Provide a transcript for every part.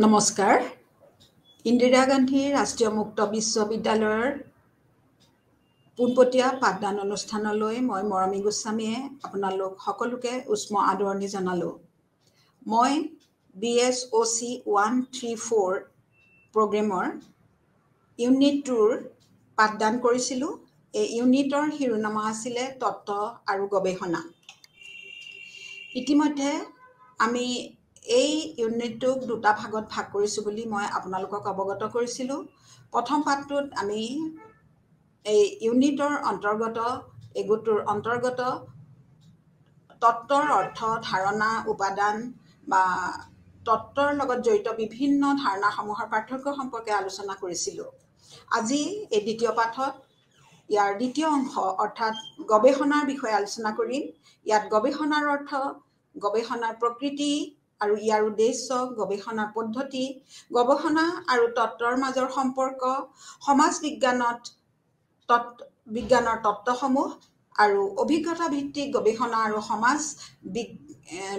নমস্কাৰ। ইন্দিৰা গান্ধী ৰাষ্ট্ৰীয় মুক্ত বিশ্ববিদ্যালয়ৰ পোনপটীয়া পাঠদান অনুষ্ঠানলৈ মই মৰমী গোস্বামীয়ে আপোনালোক সকলোকে উষ্ম আদৰণি জনালোঁ। মই BSOC 134 প্ৰগ্ৰেমৰ ইউনিট 2ৰ পাঠদান কৰিছিলোঁ। এই ইউনিটৰ শিৰোনামা আছিলে তত্ত্ব আৰু গৱেষণা। ইতিমধ্যে আমি এই ইউনিটটোক দুটা ভাগত ভাগ কৰিছোঁ বুলি মই আপোনালোকক অৱগত কৰিছিলোঁ। প্ৰথম পাঠটোত আমি এই ইউনিটৰ অন্তৰ্গত এই গোটটোৰ অন্তৰ্গত তত্ত্বৰ অৰ্থ, ধাৰণা, উপাদান বা তত্ত্বৰ লগত জড়িত বিভিন্ন ধাৰণাসমূহৰ পাৰ্থক্য সম্পৰ্কে আলোচনা কৰিছিলোঁ। আজি এই দ্বিতীয় পাঠত ইয়াৰ দ্বিতীয় অংশ অৰ্থাৎ গৱেষণাৰ বিষয়ে আলোচনা কৰিম। ইয়াত গৱেষণাৰ অৰ্থ, গৱেষণাৰ প্ৰকৃতি আৰু ইয়াৰ উদ্দেশ্য, গৱেষণাৰ পদ্ধতি, গৱেষণা আৰু তত্ত্বৰ মাজৰ সম্পৰ্ক, সমাজ বিজ্ঞানৰ তত্ত্বসমূহ আৰু অভিজ্ঞতা ভিত্তিক গৱেষণা আৰু সমাজ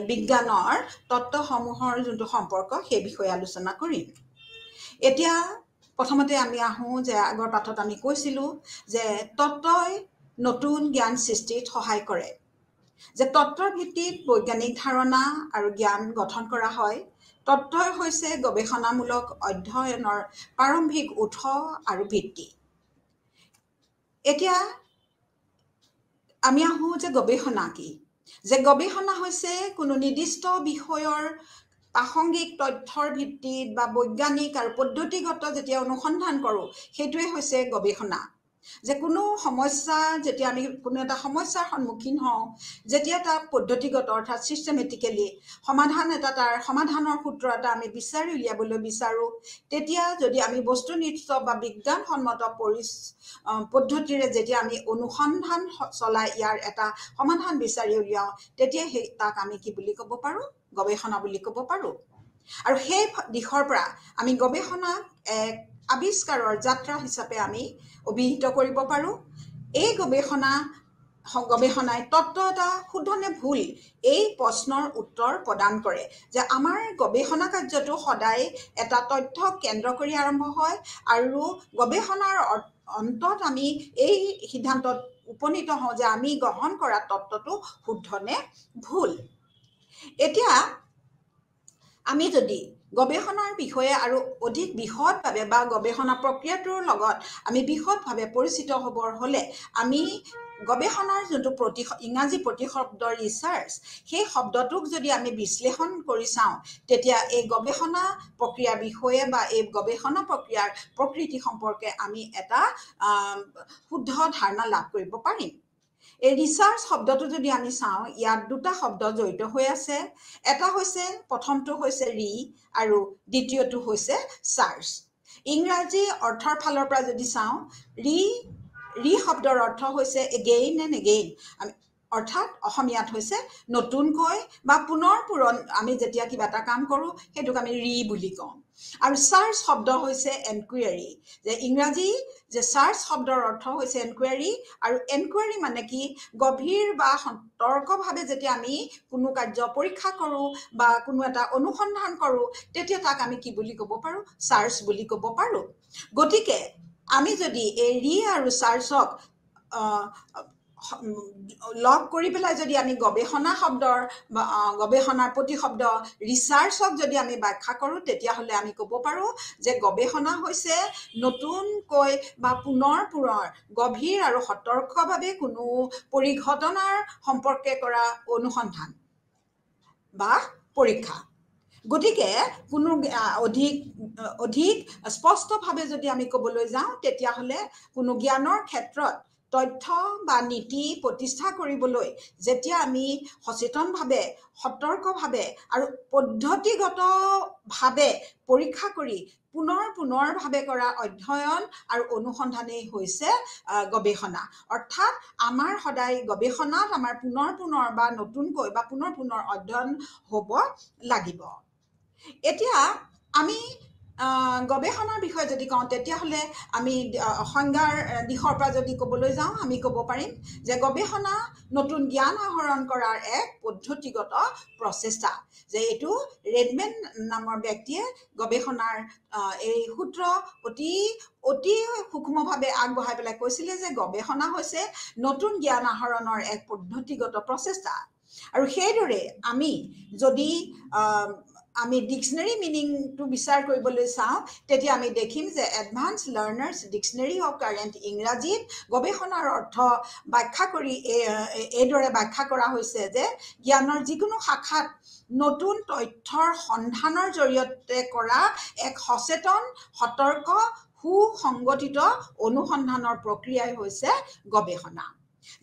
বিজ্ঞানৰ তত্ত্বসমূহৰ যোনটো সম্পৰ্ক সেই বিষয়ে আলোচনা কৰিম। এতিয়া প্ৰথমতে আমি আহোঁ যে আগৰ পাঠত আমি কৈছিলোঁ যে তত্ত্বই নতুন জ্ঞান সৃষ্টিত সহায় কৰে, যে তত্ত্বৰ ভিত্তিত বৈজ্ঞানিক ধাৰণা আৰু জ্ঞান গঠন কৰা হয়। তত্ত্বই হৈছে গৱেষণামূলক অধ্যয়নৰ প্ৰাৰম্ভিক উৎস আৰু ভিত্তি। এতিয়া আমি আহোঁ যে গৱেষণা কি? যে গৱেষণা হৈছে কোনো নিৰ্দিষ্ট বিষয়ৰ প্ৰাসংগিক তথ্যৰ ভিত্তিত বা বৈজ্ঞানিক আৰু পদ্ধতিগত যেতিয়া অনুসন্ধান কৰোঁ সেইটোৱে হৈছে গৱেষণা। যে কোনো সমস্যা, যেতিয়া আমি কোনো এটা সমস্যাৰ সন্মুখীন হওঁ, যেতিয়া তাক পদ্ধতিগত অৰ্থাৎ ছিষ্টেমেটিকেলি তাৰ সমাধানৰ সূত্ৰ এটা আমি বিচাৰি উলিয়াবলৈ বিচাৰোঁ, তেতিয়া যদি আমি বস্তুনিষ্ঠ বা বিজ্ঞানসন্মত পদ্ধতিৰে যেতিয়া আমি অনুসন্ধান চলাই ইয়াৰ এটা সমাধান বিচাৰি উলিয়াওঁ, তেতিয়া তাক আমি কি বুলি ক'ব পাৰোঁ? গৱেষণা বুলি ক'ব পাৰোঁ। আৰু সেই দিশৰ পৰা আমি গৱেষণাক এক আৱিষ্কাৰৰ যাত্ৰা হিচাপে আমি অভিহিত কৰিব পাৰোঁ। এই গৱেষণাই তত্ত্ব এটা শুদ্ধ নে ভুল এই প্ৰশ্নৰ উত্তৰ প্ৰদান কৰে। যে আমাৰ গৱেষণা কাৰ্যটো সদায় এটা তথ্যক কেন্দ্ৰ কৰি আৰম্ভ হয় আৰু গৱেষণাৰ অন্তত আমি এই সিদ্ধান্তত উপনীত হওঁ যে আমি গ্ৰহণ কৰা তত্ত্বটো শুদ্ধ নে ভুল। এতিয়া আমি যদি গৱেষণাৰ বিষয়ে আৰু অধিক বিশদভাৱে বা গৱেষণা প্ৰক্ৰিয়াটোৰ লগত আমি বিশদভাৱে পৰিচিত হ'বৰ হ'লে আমি গৱেষণাৰ যোনটো ইংৰাজী প্ৰতিশব্দ ৰিচাৰ্চ, সেই শব্দটোক যদি আমি বিশ্লেষণ কৰি চাওঁ, তেতিয়া এই গৱেষণা প্ৰক্ৰিয়াৰ বিষয়ে বা এই গৱেষণা প্ৰক্ৰিয়াৰ প্ৰকৃতি সম্পৰ্কে আমি এটা শুদ্ধ ধাৰণা লাভ কৰিব পাৰিম। এই ৰিচাৰ্চ শব্দটো যদি আমি চাওঁ, ইয়াত দুটা শব্দ জড়িত হৈ আছে। এটা হৈছে, প্ৰথমটো হৈছে ৰি আৰু দ্বিতীয়টো হৈছে চাৰ্চ। ইংৰাজী অৰ্থৰ ফালৰ পৰা যদি চাওঁ, ৰি শব্দৰ অৰ্থ হৈছে এগেইন এণ্ড এগেইন, অৰ্থাৎ অসমীয়াত হৈছে নতুনকৈ বা পুনৰ আমি যেতিয়া কিবা এটা কাম কৰোঁ সেইটোক আমি ৰি বুলি কওঁ। আৰু চাৰ্চ শব্দ হৈছে এনকুৱেৰী। যে ইংৰাজী যে চাৰ্চ শব্দৰ অৰ্থ হৈছে এনকুৱেৰী, আৰু এনকুৱেৰী মানে কি? গভীৰ বা সতৰ্কভাৱে যেতিয়া আমি কোনো কাৰ্য পৰীক্ষা কৰোঁ বা কোনো এটা অনুসন্ধান কৰোঁ, তেতিয়া তাক আমি কি বুলি ক'ব পাৰোঁ? চাৰ্চ বুলি ক'ব পাৰোঁ। গতিকে আমি যদি এই ৰি আৰু চাৰ্চক লগ কৰি পেলাই যদি আমি গৱেষণাৰ প্ৰতিশব্দ ৰিচাৰ্চক যদি আমি ব্যাখ্যা কৰোঁ, তেতিয়াহ'লে আমি ক'ব পাৰোঁ যে গৱেষণা হৈছে নতুনকৈ বা পুনৰ গভীৰ আৰু সতৰ্কভাৱে কোনো পৰিঘটনাৰ সম্পৰ্কে কৰা অনুসন্ধান বা পৰীক্ষা। গতিকে কোনো অধিক স্পষ্টভাৱে যদি আমি ক'বলৈ যাওঁ, তেতিয়াহ'লে কোনো জ্ঞানৰ ক্ষেত্ৰত তথ্য বা নীতি প্ৰতিষ্ঠা কৰিবলৈ যেতিয়া আমি সচেতনভাৱে, সতৰ্কভাৱে আৰু পদ্ধতিগতভাৱে পৰীক্ষা কৰি পুনৰভাৱে কৰা অধ্যয়ন আৰু অনুসন্ধানেই হৈছে গৱেষণা। অৰ্থাৎ আমাৰ সদায় গৱেষণাত আমাৰ পুনৰ বা নতুনকৈ বা পুনৰ অধ্যয়ন হ'ব লাগিব। এতিয়া আমি গৱেষণাৰ বিষয়ে যদি কওঁ তেতিয়াহ'লে আমি সংজ্ঞাৰ দিশৰ পৰা যদি ক'বলৈ যাওঁ আমি ক'ব পাৰিম যে গৱেষণা নতুন জ্ঞান আহৰণ কৰাৰ এক পদ্ধতিগত প্ৰচেষ্টা যে এইটো ৰেডমেন নামৰ ব্যক্তিয়ে গৱেষণাৰ এই সূত্ৰ অতি সূক্ষ্মভাৱে আগবঢ়াই পেলাই কৈছিলে যে গৱেষণা হৈছে নতুন জ্ঞান আহৰণৰ এক পদ্ধতিগত প্ৰচেষ্টা আৰু সেইদৰে আমি যদি আমি ডিক্সনেৰী মিনিংটো বিচাৰ কৰিবলৈ চাওঁ তেতিয়া আমি দেখিম যে এডভান্স লাৰ্নাৰ্ছ ডিক্সনেৰী অফ কাৰেণ্ট ইংৰাজীত গৱেষণাৰ অৰ্থ ব্যাখ্যা কৰি এইদৰে ব্যাখ্যা কৰা হৈছে যে জ্ঞানৰ যিকোনো শাখাত নতুন তথ্যৰ সন্ধানৰ জৰিয়তে কৰা এক সচেতন সতৰ্ক সুসংগঠিত অনুসন্ধানৰ প্ৰক্ৰিয়াই হৈছে গৱেষণা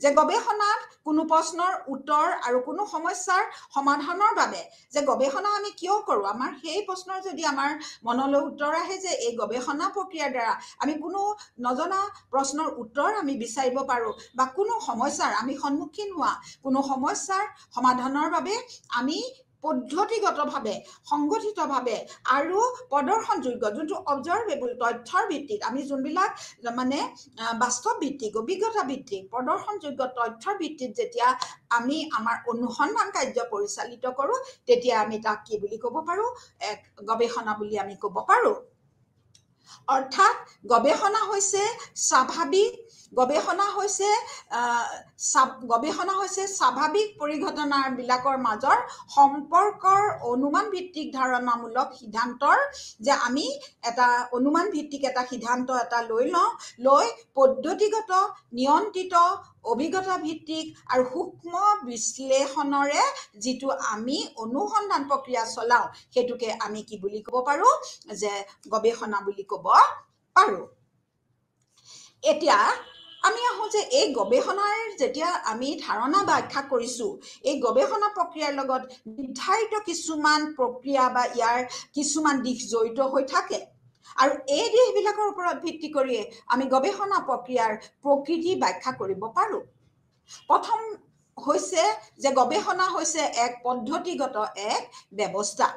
যে গৱেষণাত কোনো প্ৰশ্নৰ উত্তৰ আৰু কোনো সমস্যাৰ সমাধানৰ বাবে যে গৱেষণা আমি কিয় কৰোঁ আমাৰ সেই প্ৰশ্নৰ যদি আমাৰ মনলৈ উত্তৰ আহে যে এই গৱেষণা প্ৰক্ৰিয়াৰ দ্বাৰা আমি কোনো নজনা প্ৰশ্নৰ উত্তৰ আমি বিচাৰিব পাৰোঁ বা কোনো সমস্যাৰ আমি সন্মুখীন হোৱা কোনো সমস্যাৰ সমাধানৰ বাবে আমি পদ্ধতিগতভাৱে সংগঠিতভাৱে আৰু প্ৰদৰ্শনযোগ্য যোনটো অবজাৰ্ভেবল তথ্যৰ ভিত্তিত আমি যোনবিলাক মানে বাস্তৱ ভিত্তিক অভিজ্ঞতা ভিত্তিক প্ৰদৰ্শনযোগ্য তথ্যৰ ভিত্তিত যেতিয়া আমি আমাৰ অনুসন্ধান কাৰ্য পৰিচালিত কৰোঁ তেতিয়া আমি তাক কি বুলি ক'ব পাৰোঁ এক গৱেষণা বুলি আমি ক'ব পাৰোঁ অৰ্থাৎ গৱেষণা হৈছে স্বাভাৱিক গৱেষণা হৈছে স্বাভাৱিক পৰিঘটনাবিলাকৰ মাজৰ সম্পৰ্কৰ অনুমান ভিত্তিক ধাৰণামূলক সিদ্ধান্তৰ যে আমি এটা অনুমান ভিত্তিক এটা সিদ্ধান্ত এটা লৈ পদ্ধতিগত নিয়ন্ত্ৰিত অভিজ্ঞতা ভিত্তিক আৰু সূক্ষ্ম বিশ্লেষণৰে যিটো আমি অনুসন্ধান প্ৰক্ৰিয়া চলাওঁ সেইটোকে আমি কি বুলি ক'ব পাৰোঁ যে গৱেষণা বুলি ক'ব পাৰোঁ এতিয়া আমি আহোঁ যে এই গৱেষণাৰ যেতিয়া আমি ধাৰণা ব্যাখ্যা কৰিছোঁ এই গৱেষণা প্ৰক্ৰিয়াৰ লগত নিৰ্ধাৰিত কিছুমান প্ৰক্ৰিয়া বা ইয়াৰ কিছুমান দিশ জড়িত হৈ থাকে আৰু এই দিশবিলাকৰ ওপৰত ভিত্তি কৰিয়ে আমি গৱেষণা প্ৰক্ৰিয়াৰ প্ৰকৃতি ব্যাখ্যা কৰিব পাৰোঁ প্ৰথম হৈছে যে গৱেষণা হৈছে এক পদ্ধতিগত এক ব্যৱস্থা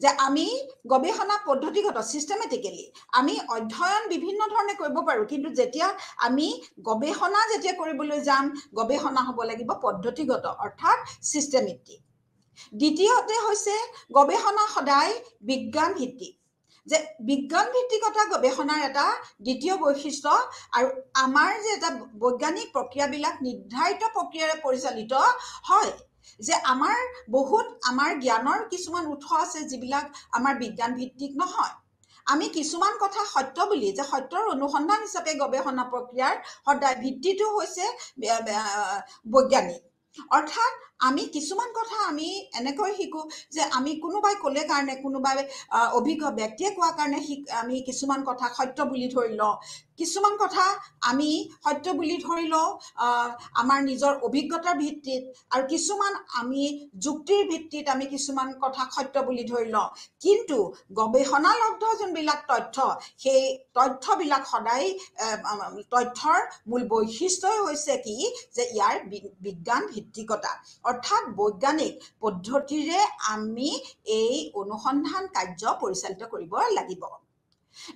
যে আমি গৱেষণা পদ্ধতিগত চিষ্টেমেটিকেলি আমি অধ্যয়ন বিভিন্ন ধৰণে কৰিব পাৰোঁ কিন্তু যেতিয়া আমি গৱেষণা যেতিয়া কৰিবলৈ যাম গৱেষণা হ'ব লাগিব পদ্ধতিগত অৰ্থাৎ চিষ্টেমেটিক দ্বিতীয়তে হৈছে গৱেষণা সদায় বিজ্ঞান ভিত্তিক যে বিজ্ঞান ভিত্তিকতা গৱেষণাৰ এটা দ্বিতীয় বৈশিষ্ট্য আৰু আমাৰ যে এটা বৈজ্ঞানিক প্ৰক্ৰিয়াবিলাক নিৰ্ধাৰিত প্ৰক্ৰিয়াৰে পৰিচালিত হয় যে আমাৰ জ্ঞানৰ কিছুমান উৎস আছে যিবিলাক আমাৰ বিজ্ঞান ভিত্তিক নহয় আমি কিছুমান কথা সত্য বুলি যে সত্যৰ অনুসন্ধান হিচাপে গৱেষণা প্ৰক্ৰিয়াৰ সদায় ভিত্তিটো হৈছে বৈজ্ঞানিক অৰ্থাৎ আমি কিছুমান কথা আমি এনেকৈ শিকোঁ যে আমি কোনোবাই ক'লে কাৰণে কোনোবাই অভিজ্ঞ ব্যক্তিয়ে কোৱাৰ কাৰণে আমি কিছুমান কথা সত্য বুলি ধৰি লওঁ কিছুমান কথা আমি সত্য বুলি ধৰি লওঁ আমাৰ নিজৰ অভিজ্ঞতাৰ ভিত্তিত আৰু কিছুমান আমি যুক্তিৰ ভিত্তিত আমি কিছুমান কথা সত্য বুলি ধৰি লওঁ কিন্তু গৱেষণালব্ধ যোনবিলাক তথ্য সেই তথ্যবিলাক সদায় তথ্যৰ মূল বৈশিষ্ট্যই হৈছে কি যে ইয়াৰ বিজ্ঞান ভিত্তিকতা অৰ্থাৎ বৈজ্ঞানিক পদ্ধতিৰে আমি এই অনুসন্ধান কাৰ্য পৰিচালিত কৰিব লাগিব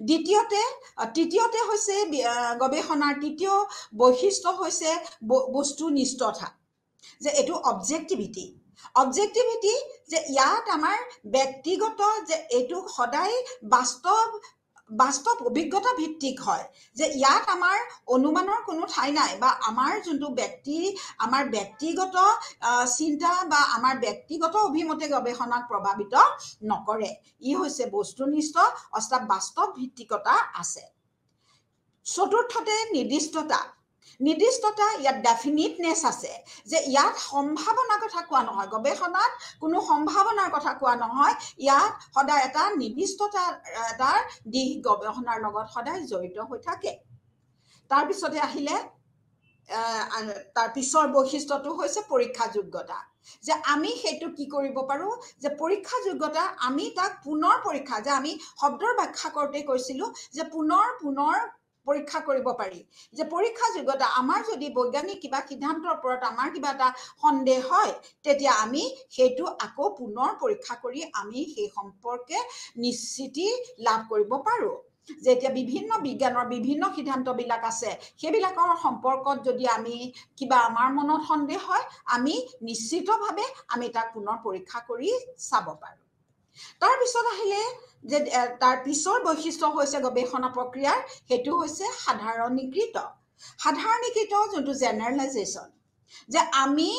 তৃতীয়তে হৈছে গৱেষণাৰ তৃতীয় বৈশিষ্ট্য হৈছে বস্তুনিষ্ঠতা যে এইটো অবজেক্টিভিটি যে ইয়াত আমাৰ ব্যক্তিগত যে এইটো সদায় বাস্তৱ অভিজ্ঞতা ভিত্তিক হয় যে ইয়াত আমাৰ অনুমানৰ কোনো ঠাই নাই বা আমাৰ যোনটো আমাৰ ব্যক্তিগত চিন্তা বা আমাৰ ব্যক্তিগত অভিমতে গৱেষণাক প্ৰভাৱিত নকৰে ই হৈছে বস্তুনিষ্ঠ অৰ্থাৎ বাস্তৱ ভিত্তিকতা আছে চতুৰ্থতে নিৰ্দিষ্টতা ইয়াত ডেফিনিটনেছ আছে যে ইয়াত সম্ভাৱনাৰ কথা কোৱা নহয় গৱেষণাত কোনো সম্ভাৱনাৰ কথা কোৱা নহয় ইয়াত সদায় এটা নিৰ্দিষ্টতাৰ এটাৰ দিশ গৱেষণাৰ লগত সদায় জড়িত হৈ থাকে তাৰপিছতে আহিলে তাৰ পিছৰ বৈশিষ্ট্যটো হৈছে পৰীক্ষাযোগ্যতা যে আমি সেইটো কি কৰিব পাৰোঁ যে পৰীক্ষাযোগ্যতা আমি তাক পুনৰ পৰীক্ষা যে আমি শব্দৰ ব্যাখ্যা কৰোঁতে কৈছিলোঁ যে পুনৰ পৰীক্ষা কৰিব পাৰি যে পৰীক্ষা যোগ্যতা আমাৰ যদি বৈজ্ঞানিক কিবা সিদ্ধান্তৰ ওপৰত আমাৰ কিবা এটা সন্দেহ হয় তেতিয়া আমি সেইটো আকৌ পুনৰ পৰীক্ষা কৰি আমি সেই সম্পৰ্কে নিশ্চিতি লাভ কৰিব পাৰোঁ যেতিয়া বিভিন্ন বিজ্ঞানৰ বিভিন্ন সিদ্ধান্তবিলাক আছে সেইবিলাকৰ সম্পৰ্কত যদি আমি কিবা আমাৰ মনত সন্দেহ হয় আমি নিশ্চিতভাৱে আমি তাক পুনৰ পৰীক্ষা কৰি চাব পাৰোঁ তাৰ পিছত আহিলে যে তাৰ পিছৰ বৈশিষ্ট্য হৈছে গৱেষণা প্ৰক্ৰিয়াৰ সেইটো হৈছে সাধাৰণীকৃত যোনটো জেনেৰেলাইজেশ্যন যে আমি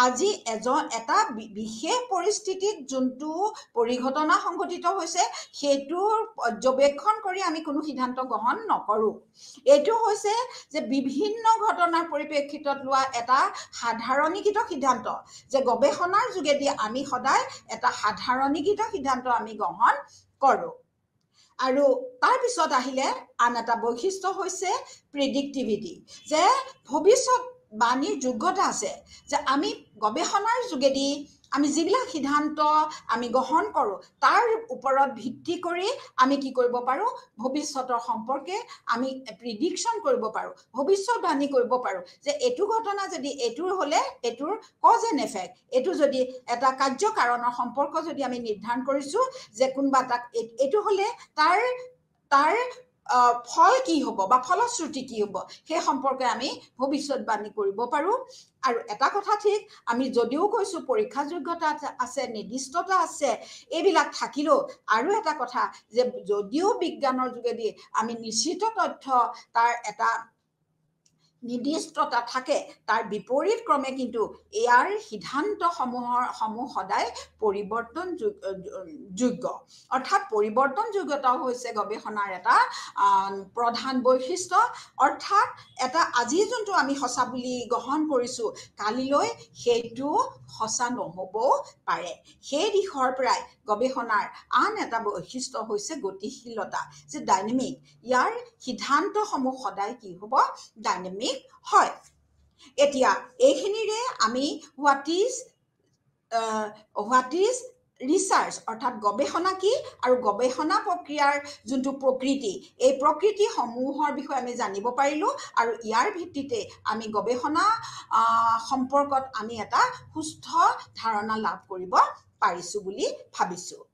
আজি এটা বিশেষ পৰিস্থিতিত যোনটো পৰিঘটনা সংঘটিত হৈছে সেইটোৰ পৰ্যবেক্ষণ কৰি আমি কোনো সিদ্ধান্ত গ্ৰহণ নকৰোঁ এইটো হৈছে যে বিভিন্ন ঘটনাৰ পৰিপ্ৰেক্ষিতত লোৱা এটা সাধাৰণীকৃত সিদ্ধান্ত যে গৱেষণাৰ যোগেদি আমি সদায় এটা সাধাৰণীকৃত সিদ্ধান্ত আমি গ্ৰহণ কৰোঁ আৰু তাৰ পিছত আহিলে আন এটা বৈশিষ্ট্য হৈছে প্ৰেডিক্টিভিটি যে ভৱিষ্যৎবাণীৰ যোগ্যতা আছে যে আমি গৱেষণাৰ যোগেদি আমি যিবিলাক সিদ্ধান্ত আমি গ্ৰহণ কৰোঁ তাৰ ওপৰত ভিত্তি কৰি আমি কি কৰিব পাৰোঁ ভৱিষ্যতৰ সম্পৰ্কে আমি প্ৰিডিকশ্যন কৰিব পাৰোঁ ভৱিষ্যৎবাণী কৰিব পাৰোঁ যে এইটো ঘটনা যদি এইটোৰ হ'লে এইটোৰ কজ এণ্ড এফেক্ট এইটো যদি এটা কাৰ্যকাৰণৰ সম্পৰ্ক যদি আমি নিৰ্ধাৰণ কৰিছোঁ যে কোনোবা তাক এইটো হ'লে তাৰ ফল কি হ'ব বা ফলশ্ৰুতি কি হ'ব সেই সম্পৰ্কে আমি ভৱিষ্যৎবাণী কৰিব পাৰোঁ আৰু এটা কথা ঠিক আমি যদিও কৈছোঁ পৰীক্ষা যোগ্যতা আছে নিৰ্দিষ্টতা আছে এইবিলাক থাকিলেও আৰু এটা কথা যে যদিও বিজ্ঞানৰ যোগেদি আমি নিশ্চিত তথ্য তাৰ এটা নিৰ্দিষ্টতা থাকে তাৰ বিপৰীত ক্ৰমে কিন্তু ইয়াৰ সিদ্ধান্তসমূহ সদায় পৰিৱৰ্তনযোগ্য অৰ্থাৎ পৰিৱৰ্তনযোগ্যতাও হৈছে গৱেষণাৰ এটা প্ৰধান বৈশিষ্ট্য অৰ্থাৎ এটা আজি যোনটো আমি সঁচা বুলি গ্ৰহণ কৰিছোঁ কালিলৈ সেইটো সঁচা নহ'বও পাৰে সেই দিশৰ পৰাই গৱেষণাৰ আন এটা বৈশিষ্ট্য হৈছে গতিশীলতা যে ডাইনামিক ইয়াৰ সিদ্ধান্তসমূহ সদায় কি হ'ব ডাইনামিক হয় এতিয়া এইখিনিৰে আমি হোৱাট ইজ ৰিচাৰ্চ অৰ্থাৎ গৱেষণা কি আৰু গৱেষণা প্ৰক্ৰিয়াৰ যোনটো প্ৰকৃতি এই প্ৰকৃতিসমূহৰ বিষয়ে আমি জানিব পাৰিলোঁ আৰু ইয়াৰ ভিত্তিতে আমি গৱেষণা সম্পৰ্কত আমি এটা সুস্থ ধাৰণা লাভ কৰিব পাৰিছোঁ বুলি ভাবিছোঁ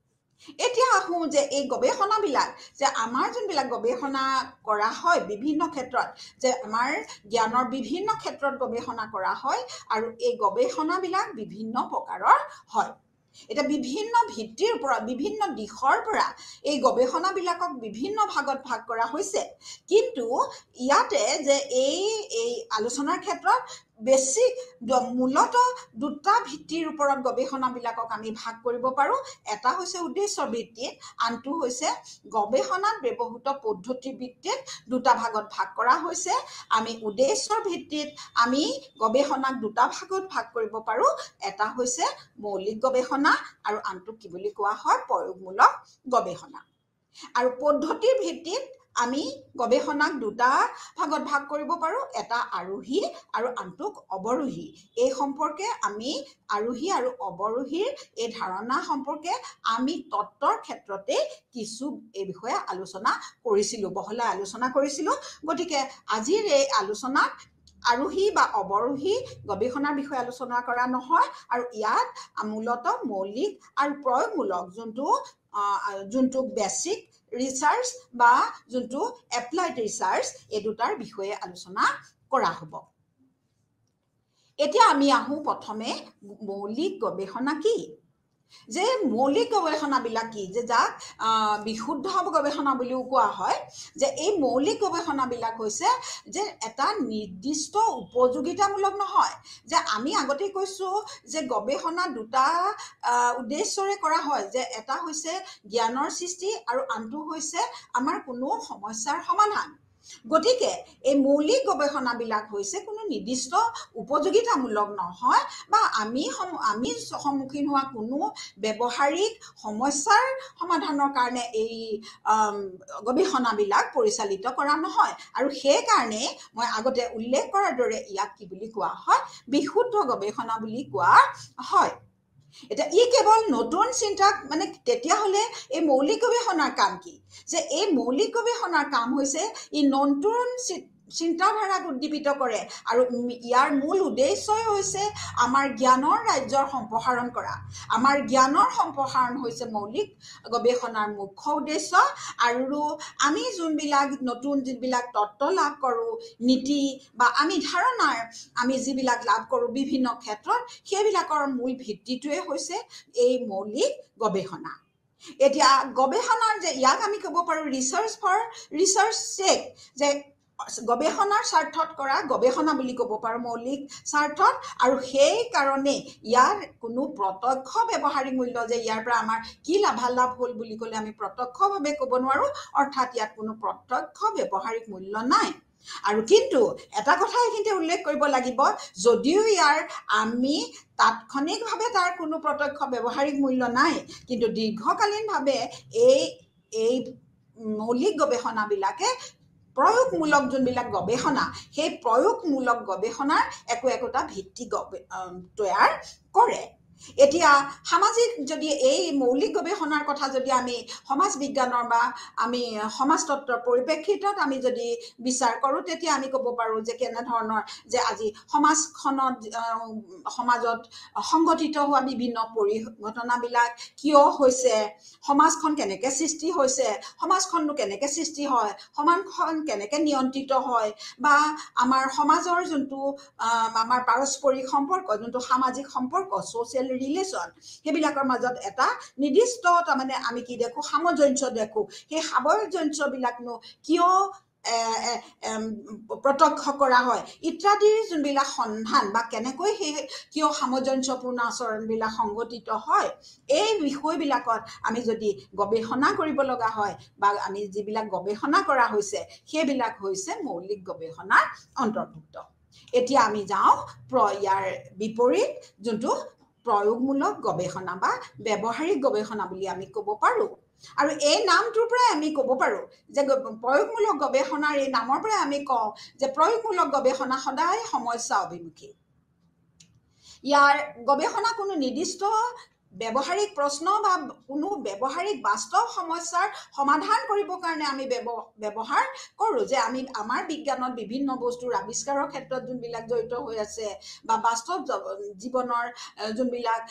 এতিয়া আহোঁ যে এই গৱেষণাবিলাক যে আমাৰ যোনবিলাক গৱেষণা কৰা হয় বিভিন্ন ক্ষেত্ৰত যে আমাৰ জ্ঞানৰ বিভিন্ন ক্ষেত্ৰত গৱেষণা কৰা হয় আৰু এই গৱেষণাবিলাক বিভিন্ন প্ৰকাৰৰ হয় এটা বিভিন্ন ভিত্তিৰ ওপৰত বিভিন্ন দিশৰ পৰা এই গৱেষণাবিলাকক বিভিন্ন ভাগত ভাগ কৰা হৈছে কিন্তু ইয়াতে যে এই আলোচনাৰ ক্ষেত্ৰত বেছি মূলতঃ দুটা ভিত্তিৰ ওপৰত গৱেষণাবিলাকক আমি ভাগ কৰিব পাৰোঁ এটা হৈছে উদ্দেশ্য ভিত্তিত আনটো হৈছে গৱেষণাত ব্যৱহৃত পদ্ধতি ভিত্তিত দুটা ভাগত ভাগ কৰা হৈছে আমি উদ্দেশ্যৰ ভিত্তিত আমি গৱেষণাক দুটা ভাগত ভাগ কৰিব পাৰোঁ এটা হৈছে মৌলিক গৱেষণা আৰু আনটো কি বুলি কোৱা হয় প্ৰয়োগমূলক গৱেষণা আৰু পদ্ধতিৰ ভিত্তিত আমি গৱেষণাক দুটা ভাগত ভাগ কৰিব পাৰোঁ এটা আৰোহী আৰু আনটোক অৱৰোহী এই সম্পৰ্কে আমি আৰোহী আৰু অৱৰোহীৰ এই ধাৰণা সম্পৰ্কে আমি তত্ত্বৰ ক্ষেত্ৰতে কিছু এই বিষয়ে আলোচনা কৰিছিলোঁ বহলাই আলোচনা কৰিছিলোঁ গতিকে আজিৰ এই আলোচনাত আৰোহী বা অৱৰোহী গৱেষণাৰ বিষয়ে আলোচনা কৰা নহয় আৰু ইয়াত মূলতঃ মৌলিক আৰু প্ৰয়োগমূলক যোনটো বেছিক ৰিচাৰ্চ বা যোনটো এপ্লাইড ৰিচাৰ্চ এই দুটাৰ বিষয়ে আলোচনা কৰা হ'ব এতিয়া আমি আহোঁ প্ৰথমে মৌলিক গৱেষণা কি যে মৌলিক গৱেষণাবিলাক কি যে যাক বিশুদ্ধ গৱেষণা বুলিও কোৱা হয় যে এই মৌলিক গৱেষণাবিলাক হৈছে যে এটা নিৰ্দিষ্ট উপযোগিতামূলক নহয় যে আমি আগতে কৈছোঁ যে গৱেষণা দুটা উদ্দেশ্যৰে কৰা হয় যে এটা হৈছে জ্ঞানৰ সৃষ্টি আৰু আনটো হৈছে আমাৰ কোনো সমস্যাৰ সমাধান গতিকে এই মৌলিক গৱেষণাবিলাক হৈছে কোনো নিৰ্দিষ্ট উপযোগিতামূলক নহয় বা আমি সন্মুখীন হোৱা কোনো ব্যৱহাৰিক সমস্যাৰ সমাধানৰ কাৰণে এই গৱেষণাবিলাক পৰিচালিত কৰা নহয় আৰু সেইকাৰণে মই আগতে উল্লেখ কৰাৰ দৰে ইয়াক কি বুলি কোৱা হয় বিশুদ্ধ গৱেষণা বুলি কোৱা হয় এতিয়া ই কেৱল নতুন চিন্তাক মানে তেতিয়াহ'লে এই মৌলিক গৱেষণাৰ কাম কি যে এই মৌলিক গৱেষণাৰ কাম হৈছে ই নতুন চিন্তাধাৰাক উদ্দীপিত কৰে আৰু ইয়াৰ মূল উদ্দেশ্যই হৈছে আমাৰ জ্ঞানৰ ৰাজ্যৰ সম্প্ৰসাৰণ কৰা আমাৰ জ্ঞানৰ সম্প্ৰসাৰণ হৈছে মৌলিক গৱেষণাৰ মুখ্য উদ্দেশ্য আৰু আমি যোনবিলাক নতুন যিবিলাক তত্ত্ব লাভ কৰোঁ নীতি বা আমি ধাৰণাৰ আমি যিবিলাক লাভ কৰোঁ বিভিন্ন ক্ষেত্ৰত সেইবিলাকৰ মূল ভিত্তিটোৱে হৈছে এই মৌলিক গৱেষণা এতিয়া গৱেষণাৰ যে ইয়াক আমি ক'ব পাৰোঁ ৰিচাৰ্চ ফৰ ৰিচাৰ্চ চেক যে গৱেষণাৰ স্বাৰ্থত কৰা গৱেষণা বুলি ক'ব পাৰোঁ মৌলিক স্বাৰ্থত আৰু সেইকাৰণে ইয়াৰ কোনো প্ৰত্যক্ষ ব্যৱহাৰিক মূল্য যে ইয়াৰ পৰা আমাৰ কি লাভালাভ হ'ল বুলি ক'লে আমি প্ৰত্যক্ষভাৱে ক'ব নোৱাৰোঁ অৰ্থাৎ ইয়াত কোনো প্ৰত্যক্ষ ব্যৱহাৰিক মূল্য নাই আৰু কিন্তু এটা কথা এইখিনিতে উল্লেখ কৰিব লাগিব যদিও ইয়াৰ আমি তাৎক্ষণিকভাৱে তাৰ কোনো প্ৰত্যক্ষ ব্যৱহাৰিক মূল্য নাই কিন্তু দীৰ্ঘকালীনভাৱে এই মৌলিক গৱেষণাবিলাকে প্ৰয়োগমূলক যোনবিলাক গৱেষণা সেই প্ৰয়োগমূলক গৱেষণাৰ একোটা ভিত্তি তৈয়াৰ কৰে এতিয়া সামাজিক যদি এই মৌলিক গৱেষণাৰ কথা যদি আমি সমাজ বিজ্ঞানৰ বা আমি সমাজতত্ত্বৰ পৰিপ্ৰেক্ষিতত আমি যদি বিচাৰ কৰোঁ তেতিয়া আমি ক'ব পাৰোঁ যে কেনেধৰণৰ যে আজি সমাজত সংঘটিত হোৱা বিভিন্ন পৰিঘটনাবিলাক কিয় হৈছে সমাজখন কেনেকৈ সৃষ্টি হৈছে সমাজখননো কেনেকৈ সৃষ্টি হয় সমাজখন কেনেকৈ নিয়ন্ত্ৰিত হয় বা আমাৰ সমাজৰ যোনটো আমাৰ পাৰস্পৰিক সম্পৰ্ক যোনটো সামাজিক সম্পৰ্ক ছ'চিয়েল ৰিলেশ্যন সেইবিলাকৰ মাজত এটা নিৰ্দিষ্ট তাৰমানে আমি কি দেখোঁ সামঞ্জস্য দেখোঁ সেই সামঞ্জস্যবিলাকনো কিয় প্ৰত্যক্ষ কৰা হয় ইত্যাদিৰ যোনবিলাক সন্ধান বা কেনেকৈ সেই কিয় সামঞ্জস্যপূৰ্ণ আচৰণবিলাক সংঘটিত হয় এই বিষয়বিলাকত আমি যদি গৱেষণা কৰিব লগা হয় বা আমি যিবিলাক গৱেষণা কৰা হৈছে সেইবিলাক হৈছে মৌলিক গৱেষণাৰ অন্তৰ্ভুক্ত এতিয়া আমি যাওঁ ইয়াৰ বিপৰীত যোনটো প্ৰয়োগমূলক গৱেষণা বা ব্যৱহাৰিক গৱেষণা বুলি আমি ক'ব পাৰোঁ আৰু এই নামটোৰ পৰাই আমি ক'ব পাৰোঁ যে প্ৰয়োগমূলক গৱেষণাৰ এই নামৰ পৰাই আমি কওঁ যে প্ৰয়োগমূলক গৱেষণা সদায় সমস্যা অভিমুখী ইয়াৰ গৱেষণা কোনো নিৰ্দিষ্ট ব্যৱহাৰিক প্ৰশ্ন বা কোনো ব্যৱহাৰিক বাস্তৱ সমস্যাৰ সমাধান কৰিবৰ কাৰণে আমি ব্যৱহাৰ কৰোঁ যে আমি আমাৰ বিজ্ঞানত বিভিন্ন বস্তুৰ আৱিষ্কাৰৰ ক্ষেত্ৰত যোনবিলাক জড়িত হৈ আছে বা বাস্তৱ জীৱনৰ যোনবিলাক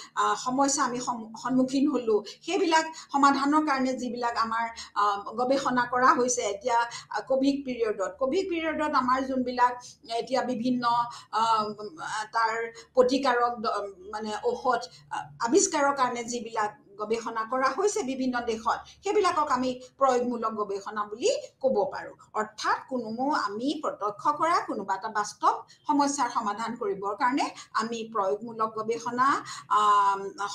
সমস্যা আমি সন্মুখীন হ'লোঁ সেইবিলাক সমাধানৰ কাৰণে যিবিলাক আমাৰ গৱেষণা কৰা হৈছে এতিয়া ক'ভিড পিৰিয়ডত আমাৰ যোনবিলাক এতিয়া বিভিন্ন তাৰ প্ৰতিকাৰক মানে ঔষধ আৱিষ্কাৰৰ কাৰণে যিবিলাক গৱেষণা কৰা হৈছে বিভিন্ন দেশত সেইবিলাকক আমি প্ৰয়োগমূলক গৱেষণা বুলি ক'ব পাৰোঁ অৰ্থাৎ কোনো আমি প্ৰত্যক্ষ কৰা কোনোবা এটা বাস্তৱ সমস্যাৰ সমাধান কৰিবৰ কাৰণে আমি প্ৰয়োগমূলক গৱেষণা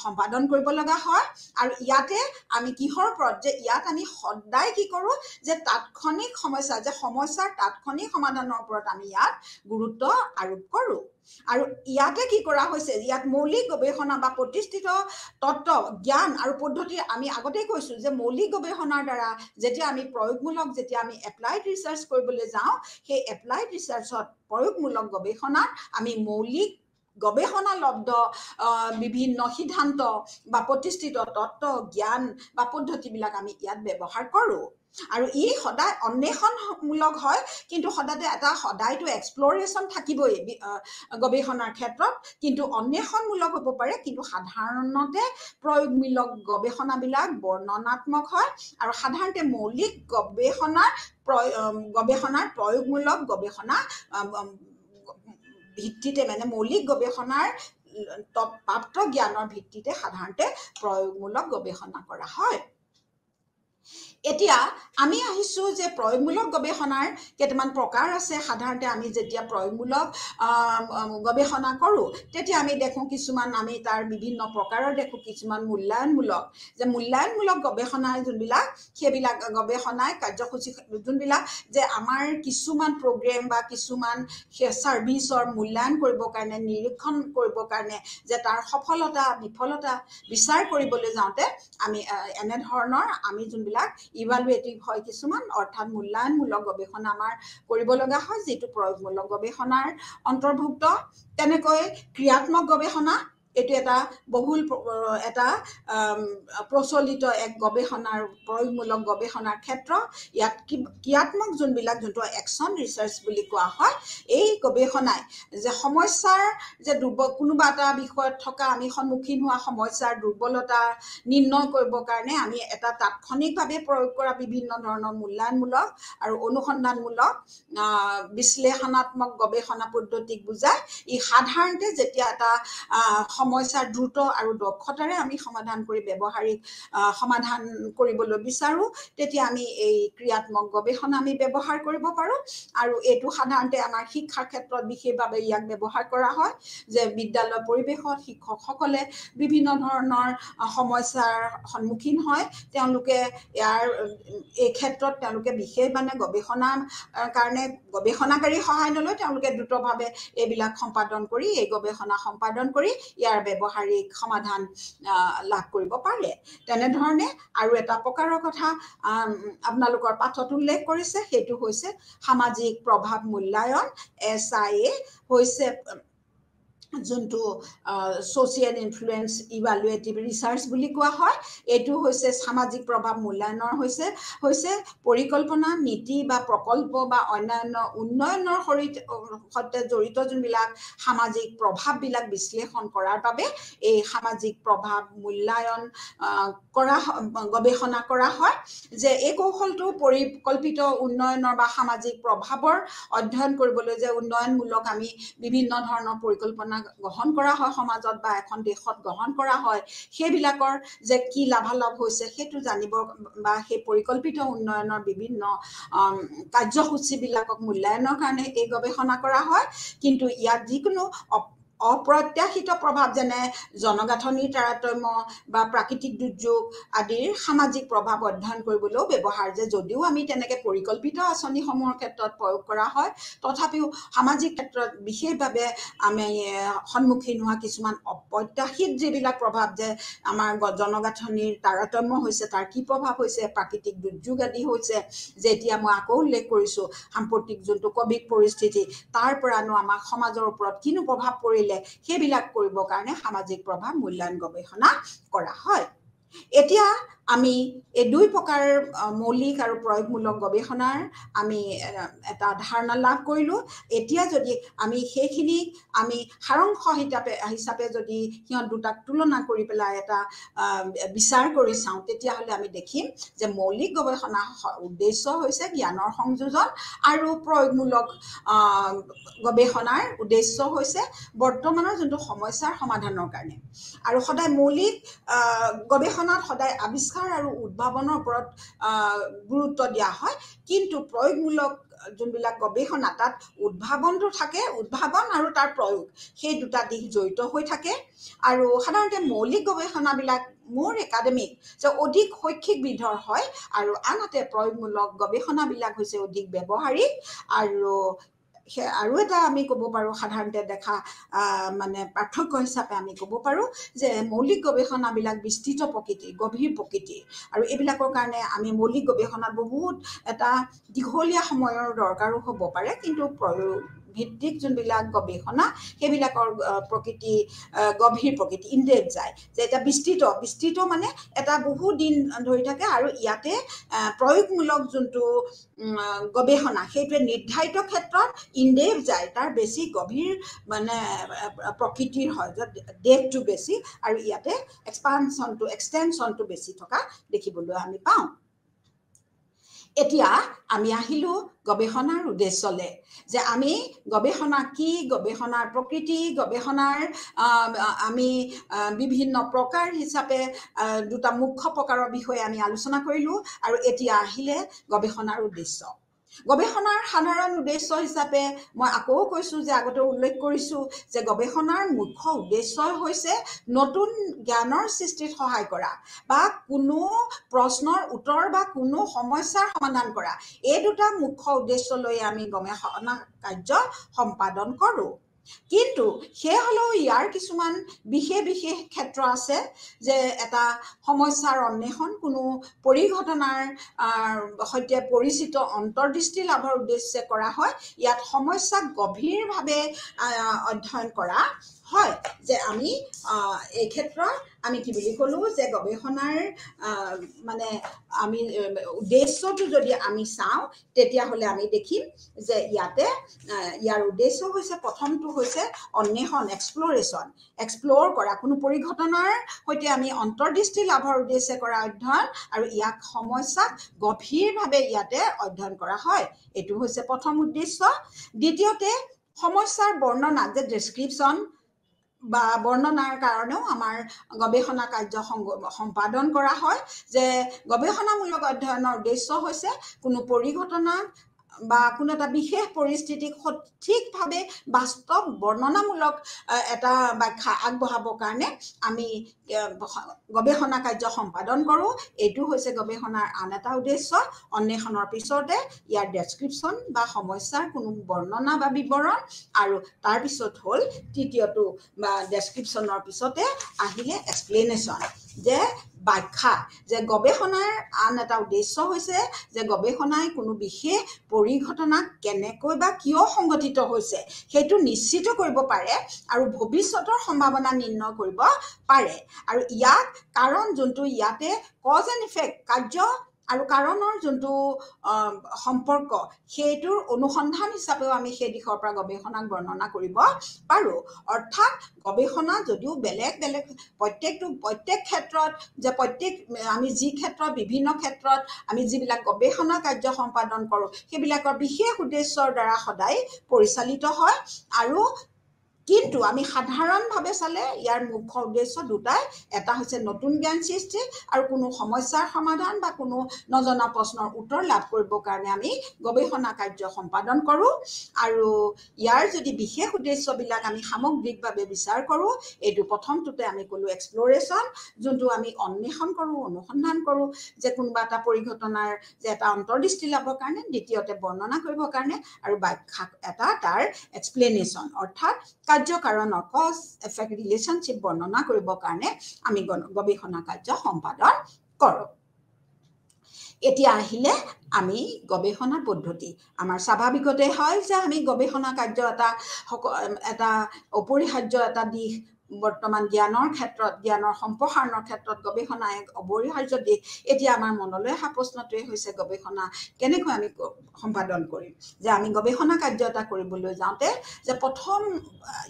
সম্পাদন কৰিব লগা হয় আৰু ইয়াতে আমি কিহৰ ওপৰত যে ইয়াত আমি সদায় কি কৰোঁ যে তাৎক্ষণিক সমস্যা যে সমস্যাৰ তাৎক্ষণিক সমাধানৰ ওপৰত আমি ইয়াত গুৰুত্ব আৰোপ কৰোঁ আৰু ইয়াতে কি কৰা হৈছে ইয়াত মৌলিক গৱেষণা বা প্ৰতিষ্ঠিত তত্ত্ব জ্ঞান আৰু পদ্ধতি আমি আগতেই কৈছোঁ যে মৌলিক গৱেষণাৰ দ্বাৰা যেতিয়া আমি প্ৰয়োগমূলক যেতিয়া আমি এপ্লাইড ৰিচাৰ্চ কৰিবলৈ যাওঁ সেই এপ্লাইড ৰিচাৰ্চত প্ৰয়োগমূলক গৱেষণাত আমি মৌলিক গৱেষণালব্ধ বিভিন্ন সিদ্ধান্ত বা প্ৰতিষ্ঠিত তত্ত্ব জ্ঞান বা পদ্ধতিবিলাক আমি ইয়াত ব্যৱহাৰ কৰোঁ আৰু ই সদায় অন্বেষণমূলক হয় কিন্তু সদায়তো এক্সপ্ল'ৰেশ্যন থাকিবই গৱেষণাৰ ক্ষেত্ৰত কিন্তু অন্বেষণমূলক হ'ব পাৰে কিন্তু সাধাৰণতে প্ৰয়োগমূলক গৱেষণাবিলাক বৰ্ণনাত্মক হয় আৰু সাধাৰণতে মৌলিক গৱেষণাৰ প্ৰয়োগমূলক গৱেষণা ভিত্তিতে মানে মৌলিক গৱেষণাৰ প্ৰাপ্ত জ্ঞানৰ ভিত্তিতে সাধাৰণতে প্ৰয়োগমূলক গৱেষণা কৰা হয় এতিয়া আমি আহিছোঁ যে প্ৰয়োগমূলক গৱেষণাৰ কেইটামান প্ৰকাৰ আছে সাধাৰণতে আমি যেতিয়া প্ৰয়োগমূলক গৱেষণা কৰোঁ তেতিয়া আমি দেখোঁ কিছুমান আমি তাৰ বিভিন্ন প্ৰকাৰৰ দেখোঁ কিছুমান মূল্যায়নমূলক গৱেষণাৰ যোনবিলাক সেইবিলাক গৱেষণাই কাৰ্যসূচী যোনবিলাক যে আমাৰ কিছুমান প্ৰগ্ৰেম বা কিছুমান ছাৰ্ভিচৰ মূল্যায়ন কৰিবৰ কাৰণে নিৰীক্ষণ কৰিবৰ কাৰণে যে তাৰ সফলতা বিফলতা বিচাৰ কৰিবলৈ যাওঁতে আমি এনেধৰণৰ আমি যোনবিলাক ইভালুৱেটিভ হয় কিছুমান অৰ্থাৎ মূল্যায়নমূলক গৱেষণা আমাৰ কৰিব লগা হয় যিটো প্ৰয়োগমূলক গৱেষণাৰ অন্তৰ্ভুক্ত তেনেকৈ ক্ৰিয়াত্মক গৱেষণা এইটো এটা বহুল এটা প্ৰচলিত এক গৱেষণাৰ প্ৰয়োগমূলক গৱেষণাৰ ক্ষেত্ৰ ইয়াত ক্ৰিয়াত্মক যোনটো একশ্যন ৰিচাৰ্চ বুলি কোৱা হয় এই গৱেষণাই যে সমস্যাৰ যে কোনোবা এটা বিষয়ত থকা আমি সন্মুখীন হোৱা সমস্যাৰ দুৰ্বলতা নিৰ্ণয় কৰিবৰ কাৰণে আমি এটা তাৎক্ষণিকভাৱে প্ৰয়োগ কৰা বিভিন্ন ধৰণৰ মূল্যায়নমূলক আৰু অনুসন্ধানমূলক বিশ্লেষণাত্মক গৱেষণা পদ্ধতিক বুজায় ই সাধাৰণতে যেতিয়া এটা সমস্যাৰ দ্ৰুত আৰু দক্ষতাৰে আমি সমাধান কৰি ব্যৱহাৰিক সমাধান কৰিবলৈ বিচাৰোঁ তেতিয়া আমি এই ক্ৰিয়াত্মক গৱেষণা আমি ব্যৱহাৰ কৰিব পাৰোঁ আৰু এইটো সাধাৰণতে আমাৰ শিক্ষাৰ ক্ষেত্ৰত বিশেষভাৱে ইয়াক ব্যৱহাৰ কৰা হয় যে বিদ্যালয় পৰিৱেশত শিক্ষকসকলে বিভিন্ন ধৰণৰ সমস্যাৰ সন্মুখীন হয় তেওঁলোকে এই ক্ষেত্ৰত তেওঁলোকে বিশেষ গৱেষণাৰ কাৰণে গৱেষণাকাৰী সহায় নলয় তেওঁলোকে দ্ৰুতভাৱে এইবিলাক সম্পাদন কৰি এই গৱেষণা সম্পাদন কৰি ইয়াৰ ব্যৱহাৰিক সমাধান লাভ কৰিব পাৰে তেনেধৰণে আৰু এটা প্ৰকাৰৰ কথা আপোনালোকৰ পাঠত উল্লেখ কৰিছে সেইটো হৈছে সামাজিক প্ৰভাৱ মূল্যায়ন SIA হৈছে যোনটো ছ'চিয়েল ইনফ্লুৱেঞ্চ ইভালুৱেটিভ ৰিচাৰ্চ বুলি কোৱা হয় এইটো হৈছে সামাজিক প্ৰভাৱ মূল্যায়নৰ হৈছে পৰিকল্পনা নীতি বা প্ৰকল্প বা অন্যান্য উন্নয়নৰ সৈতে জড়িত যোনবিলাক সামাজিক প্ৰভাৱবিলাক বিশ্লেষণ কৰাৰ বাবে এই সামাজিক প্ৰভাৱ মূল্যায়ন গৱেষণা কৰা হয় যে এই কৌশলটো পৰিকল্পিত উন্নয়নৰ বা সামাজিক প্ৰভাৱৰ অধ্যয়ন কৰিবলৈ যে উন্নয়নমূলক আমি বিভিন্ন ধৰণৰ পৰিকল্পনা গ্ৰহণ কৰা হয় সমাজত বা এখন দেশত গ্ৰহণ কৰা হয় সেইবিলাকৰ যে কি লাভালাভ হৈছে সেইটো জানিব বা সেই পৰিকল্পিত উন্নয়নৰ বিভিন্ন কাৰ্যসূচীবিলাকক মূল্যায়নৰ কাৰণে এই গৱেষণা কৰা হয় কিন্তু ইয়াত যিকোনো অপ্ৰত্যাশিত প্ৰভাৱ যেনে জনগাঁথনিৰ তাৰতম্য বা প্ৰাকৃতিক দুৰ্যোগ আদিৰ সামাজিক প্ৰভাৱ অধ্যয়ন কৰিবলৈও ব্যৱহাৰ যে যদিও আমি তেনেকৈ পৰিকল্পিত আঁচনিসমূহৰ ক্ষেত্ৰত প্ৰয়োগ কৰা হয় তথাপিও সামাজিক ক্ষেত্ৰত বিশেষভাৱে আমি সন্মুখীন হোৱা কিছুমান অপ্ৰত্যাশিত যিবিলাক প্ৰভাৱ যে আমাৰ জনগাঁথনিৰ তাৰতম্য হৈছে তাৰ কি প্ৰভাৱ হৈছে প্ৰাকৃতিক দুৰ্যোগ আদি হৈছে যে এতিয়া মই আকৌ উল্লেখ কৰিছোঁ সাম্প্ৰতিক যোনটো কভিড পৰিস্থিতি তাৰ পৰানো আমাৰ সমাজৰ ওপৰত কিনো প্ৰভাৱ পৰিলে সেইবিলাক কৰিবৰ কাৰণে সামাজিক প্ৰভাৱ মূল্যায়ন গৱেষণা কৰা হয় এতিয়া আমি এই দুই প্ৰকাৰ মৌলিক আৰু প্ৰয়োগমূলক গৱেষণাৰ আমি এটা ধাৰণা লাভ কৰিলোঁ এতিয়া যদি আমি সেইখিনি আমি সাৰাংশ হিচাপে যদি সিহঁত দুটাক তুলনা কৰি পেলাই এটা বিচাৰ কৰি চাওঁ তেতিয়াহ'লে আমি দেখিম যে মৌলিক গৱেষণাৰ উদ্দেশ্য হৈছে জ্ঞানৰ সংযোজন আৰু প্ৰয়োগমূলক গৱেষণাৰ উদ্দেশ্য হৈছে বৰ্তমানৰ যোনটো সমস্যাৰ সমাধানৰ কাৰণে আৰু সদায় মৌলিক গৱেষণাত সদায় আৱিষ্কাৰ আৰু উদ্ভাৱনৰ ওপৰত গুৰুত্ব দিয়া হয় কিন্তু প্ৰয়োগমূলক যোনবিলাক গৱেষণা তাত উদ্ভাৱনটো থাকে উদ্ভাৱন আৰু তাৰ প্ৰয়োগ সেই দুটা দিশ জড়িত হৈ থাকে আৰু সাধাৰণতে মৌলিক গৱেষণাবিলাক মোৰ একাডেমিক যে অধিক শৈক্ষিক বিধৰ হয় আৰু আনহাতে প্ৰয়োগমূলক গৱেষণাবিলাক হৈছে অধিক ব্যৱহাৰিক আৰু এটা আমি ক'ব পাৰোঁ সাধাৰণতে দেখা পাৰ্থক্য হিচাপে আমি ক'ব পাৰোঁ যে মৌলিক গৱেষণাবিলাক বিস্তৃত প্ৰকৃতিৰ গভীৰ প্ৰকৃতিৰ আৰু এইবিলাকৰ কাৰণে আমি মৌলিক গৱেষণাত বহুত এটা দীঘলীয়া সময়ৰ দৰকাৰো হ'ব পাৰে কিন্তু ভিত্তিক যোনবিলাক গৱেষণা সেইবিলাকৰ প্ৰকৃতি গভীৰ প্ৰকৃতি ইনডেপথ যায় যে এটা বিস্তৃত মানে এটা বহু দিন ধৰি থাকে আৰু ইয়াতে প্ৰয়োগমূলক যোনটো গৱেষণা সেইটোৱে নিৰ্ধাৰিত ক্ষেত্ৰত ইনডেপথ যায় তাৰ বেছি গভীৰ প্ৰকৃতিৰ হয় ডেপথটো বেছি আৰু ইয়াতে এক্সটেনশ্যনটো বেছি থকা দেখিবলৈ আমি পাওঁ এতিয়া আমি আহিলোঁ গৱেষণাৰ উদ্দেশ্যলৈ যে আমি গৱেষণা কি গৱেষণাৰ প্ৰকৃতি গৱেষণাৰ আমি বিভিন্ন প্ৰকাৰ হিচাপে দুটা মুখ্য প্ৰকাৰৰ বিষয়ে আমি আলোচনা কৰিলোঁ আৰু এতিয়া আহিলে গৱেষণাৰ উদ্দেশ্য গৱেষণাৰ সাধাৰণ উদ্দেশ্য হিচাপে মই আকৌ কৈছোঁ যে আগতে উল্লেখ কৰিছোঁ যে গৱেষণাৰ মুখ্য উদ্দেশ্যই হৈছে নতুন জ্ঞানৰ সৃষ্টিত সহায় কৰা বা কোনো প্ৰশ্নৰ উত্তৰ বা কোনো সমস্যাৰ সমাধান কৰা এই দুটা মুখ্য উদ্দেশ্য লৈ আমি গৱেষণা কাৰ্য সম্পাদন কৰোঁ কিন্তু সেই হ'লেও ইয়াৰ কিছুমান বিশেষ ক্ষেত্ৰ আছে যে এটা সমস্যাৰ অন্বেষণ কোনো পৰিঘটনাৰ সৈতে পৰিচিত অন্তৰ্দৃষ্টি লাভৰ উদ্দেশ্যে কৰা হয় ইয়াত সমস্যাক গভীৰভাৱে অধ্যয়ন কৰা হয় যে আমি এই ক্ষেত্ৰত আমি কি বুলি ক'লো যে গৱেষণাৰ মানে আমি উদ্দেশ্যটো যদি আমি চাওঁ তেতিয়াহ'লে আমি দেখিম যে ইয়াতে ইয়াৰ উদ্দেশ্য হৈছে প্ৰথমটো হৈছে অন্বেষণ এক্সপ্ল'ৰ কৰা কোনো পৰিঘটনাৰ সৈতে আমি অন্তৰ্দৃষ্টি লাভৰ উদ্দেশ্যে কৰা অধ্যয়ন আৰু ইয়াক সমস্যাক গভীৰভাৱে ইয়াতে অধ্যয়ন কৰা হয় এইটো হৈছে প্ৰথম উদ্দেশ্য দ্বিতীয়তে সমস্যাৰ বৰ্ণনা যে ডেছক্ৰিপশ্যন বা বৰ্ণনাৰ কাৰণেও আমাৰ গৱেষণা কাৰ্য সম্পাদন কৰা হয় যে গৱেষণামূলক অধ্যয়নৰ উদ্দেশ্য হৈছে কোনো পৰিঘটনাক বা কোনো এটা বিশেষ পৰিস্থিতিক সঠিকভাৱে বাস্তৱ বৰ্ণনামূলক এটা ব্যাখ্যা আগবঢ়াবৰ কাৰণে আমি গৱেষণা কাৰ্য সম্পাদন কৰোঁ এইটো হৈছে গৱেষণাৰ আন এটা উদ্দেশ্য অন্বেষণৰ পিছতে ইয়াৰ ডেছক্ৰিপশ্যন বা সমস্যাৰ কোনো বৰ্ণনা বা বিৱৰণ আৰু তাৰপিছত হ'ল তৃতীয়টো বা ডেছক্ৰিপশ্যনৰ পিছতে আহিলে এক্সপ্লেনেশ্যন যে ব্যাখ্যা যে গৱেষণাৰ আন এটা উদ্দেশ্য হৈছে যে গৱেষণাই কোনো বিশেষ পৰিঘটনাক কেনেকৈ বা কিয় সংঘটিত হৈছে সেইটো নিশ্চিত কৰিব পাৰে আৰু ভৱিষ্যতৰ সম্ভাৱনা নিৰ্ণয় কৰিব পাৰে আৰু ইয়াক কাৰণ যোনটো ইয়াতে কজ এণ্ড ইফেক্ট কাৰ্য আৰু কাৰণৰ যোনটো সম্পৰ্ক সেইটোৰ অনুসন্ধান হিচাপেও আমি সেই দিশৰ পৰা গৱেষণাক বৰ্ণনা কৰিব পাৰোঁ অৰ্থাৎ গৱেষণা যদিও বেলেগ বেলেগ প্ৰত্যেক ক্ষেত্ৰত যে আমি যি ক্ষেত্ৰত বিভিন্ন ক্ষেত্ৰত আমি যিবিলাক গৱেষণা কাৰ্য সম্পাদন কৰোঁ সেইবিলাকৰ বিশেষ উদ্দেশ্যৰ দ্বাৰা সদায় পৰিচালিত হয় আৰু কিন্তু আমি সাধাৰণভাৱে চালে ইয়াৰ মুখ্য উদ্দেশ্য দুটাই এটা হৈছে নতুন জ্ঞান সৃষ্টি আৰু কোনো সমস্যাৰ সমাধান বা কোনো নজনা প্ৰশ্নৰ উত্তৰ লাভ কৰিবৰ কাৰণে আমি গৱেষণা কাৰ্য সম্পাদন কৰোঁ আৰু ইয়াৰ যদি বিশেষ উদ্দেশ্যবিলাক আমি সামগ্ৰিকভাৱে বিচাৰ কৰোঁ এইটো প্ৰথমটোতে আমি ক'লোঁ এক্সপ্ল'ৰেশ্যন যোনটো আমি অন্বেষণ কৰোঁ অনুসন্ধান কৰোঁ যে কোনোবা এটা পৰিঘটনাৰ যে এটা অন্তৰ্দৃষ্টি লাভৰ কাৰণে দ্বিতীয়তে বৰ্ণনা কৰিবৰ কাৰণে আৰু ব্যাখ্যা এটা তাৰ এক্সপ্লেনেশ্যন অৰ্থাৎ কাৰ্যকাৰণৰ কজ এফেক্ট ৰিলেশ্যনশ্বিপ বৰ্ণনা কৰিবৰ কাৰণে আমি গৱেষণা কাৰ্য সম্পাদন কৰোঁ এতিয়া আহিলে আমি গৱেষণা পদ্ধতি আমাৰ স্বাভাৱিকতে হয় যে আমি গৱেষণা কাৰ্য এটা অপৰিহাৰ্য এটা দিশ বৰ্তমান জ্ঞানৰ সম্প্ৰসাৰণৰ ক্ষেত্ৰত গৱেষণা এক অপৰিহাৰ্য দিশ এতিয়া আমাৰ মনলৈ অহা প্ৰশ্নটোৱে হৈছে গৱেষণা কেনেকৈ আমি সম্পাদন কৰিম যে আমি গৱেষণা কাৰ্য এটা কৰিবলৈ যাওঁতে যে প্ৰথম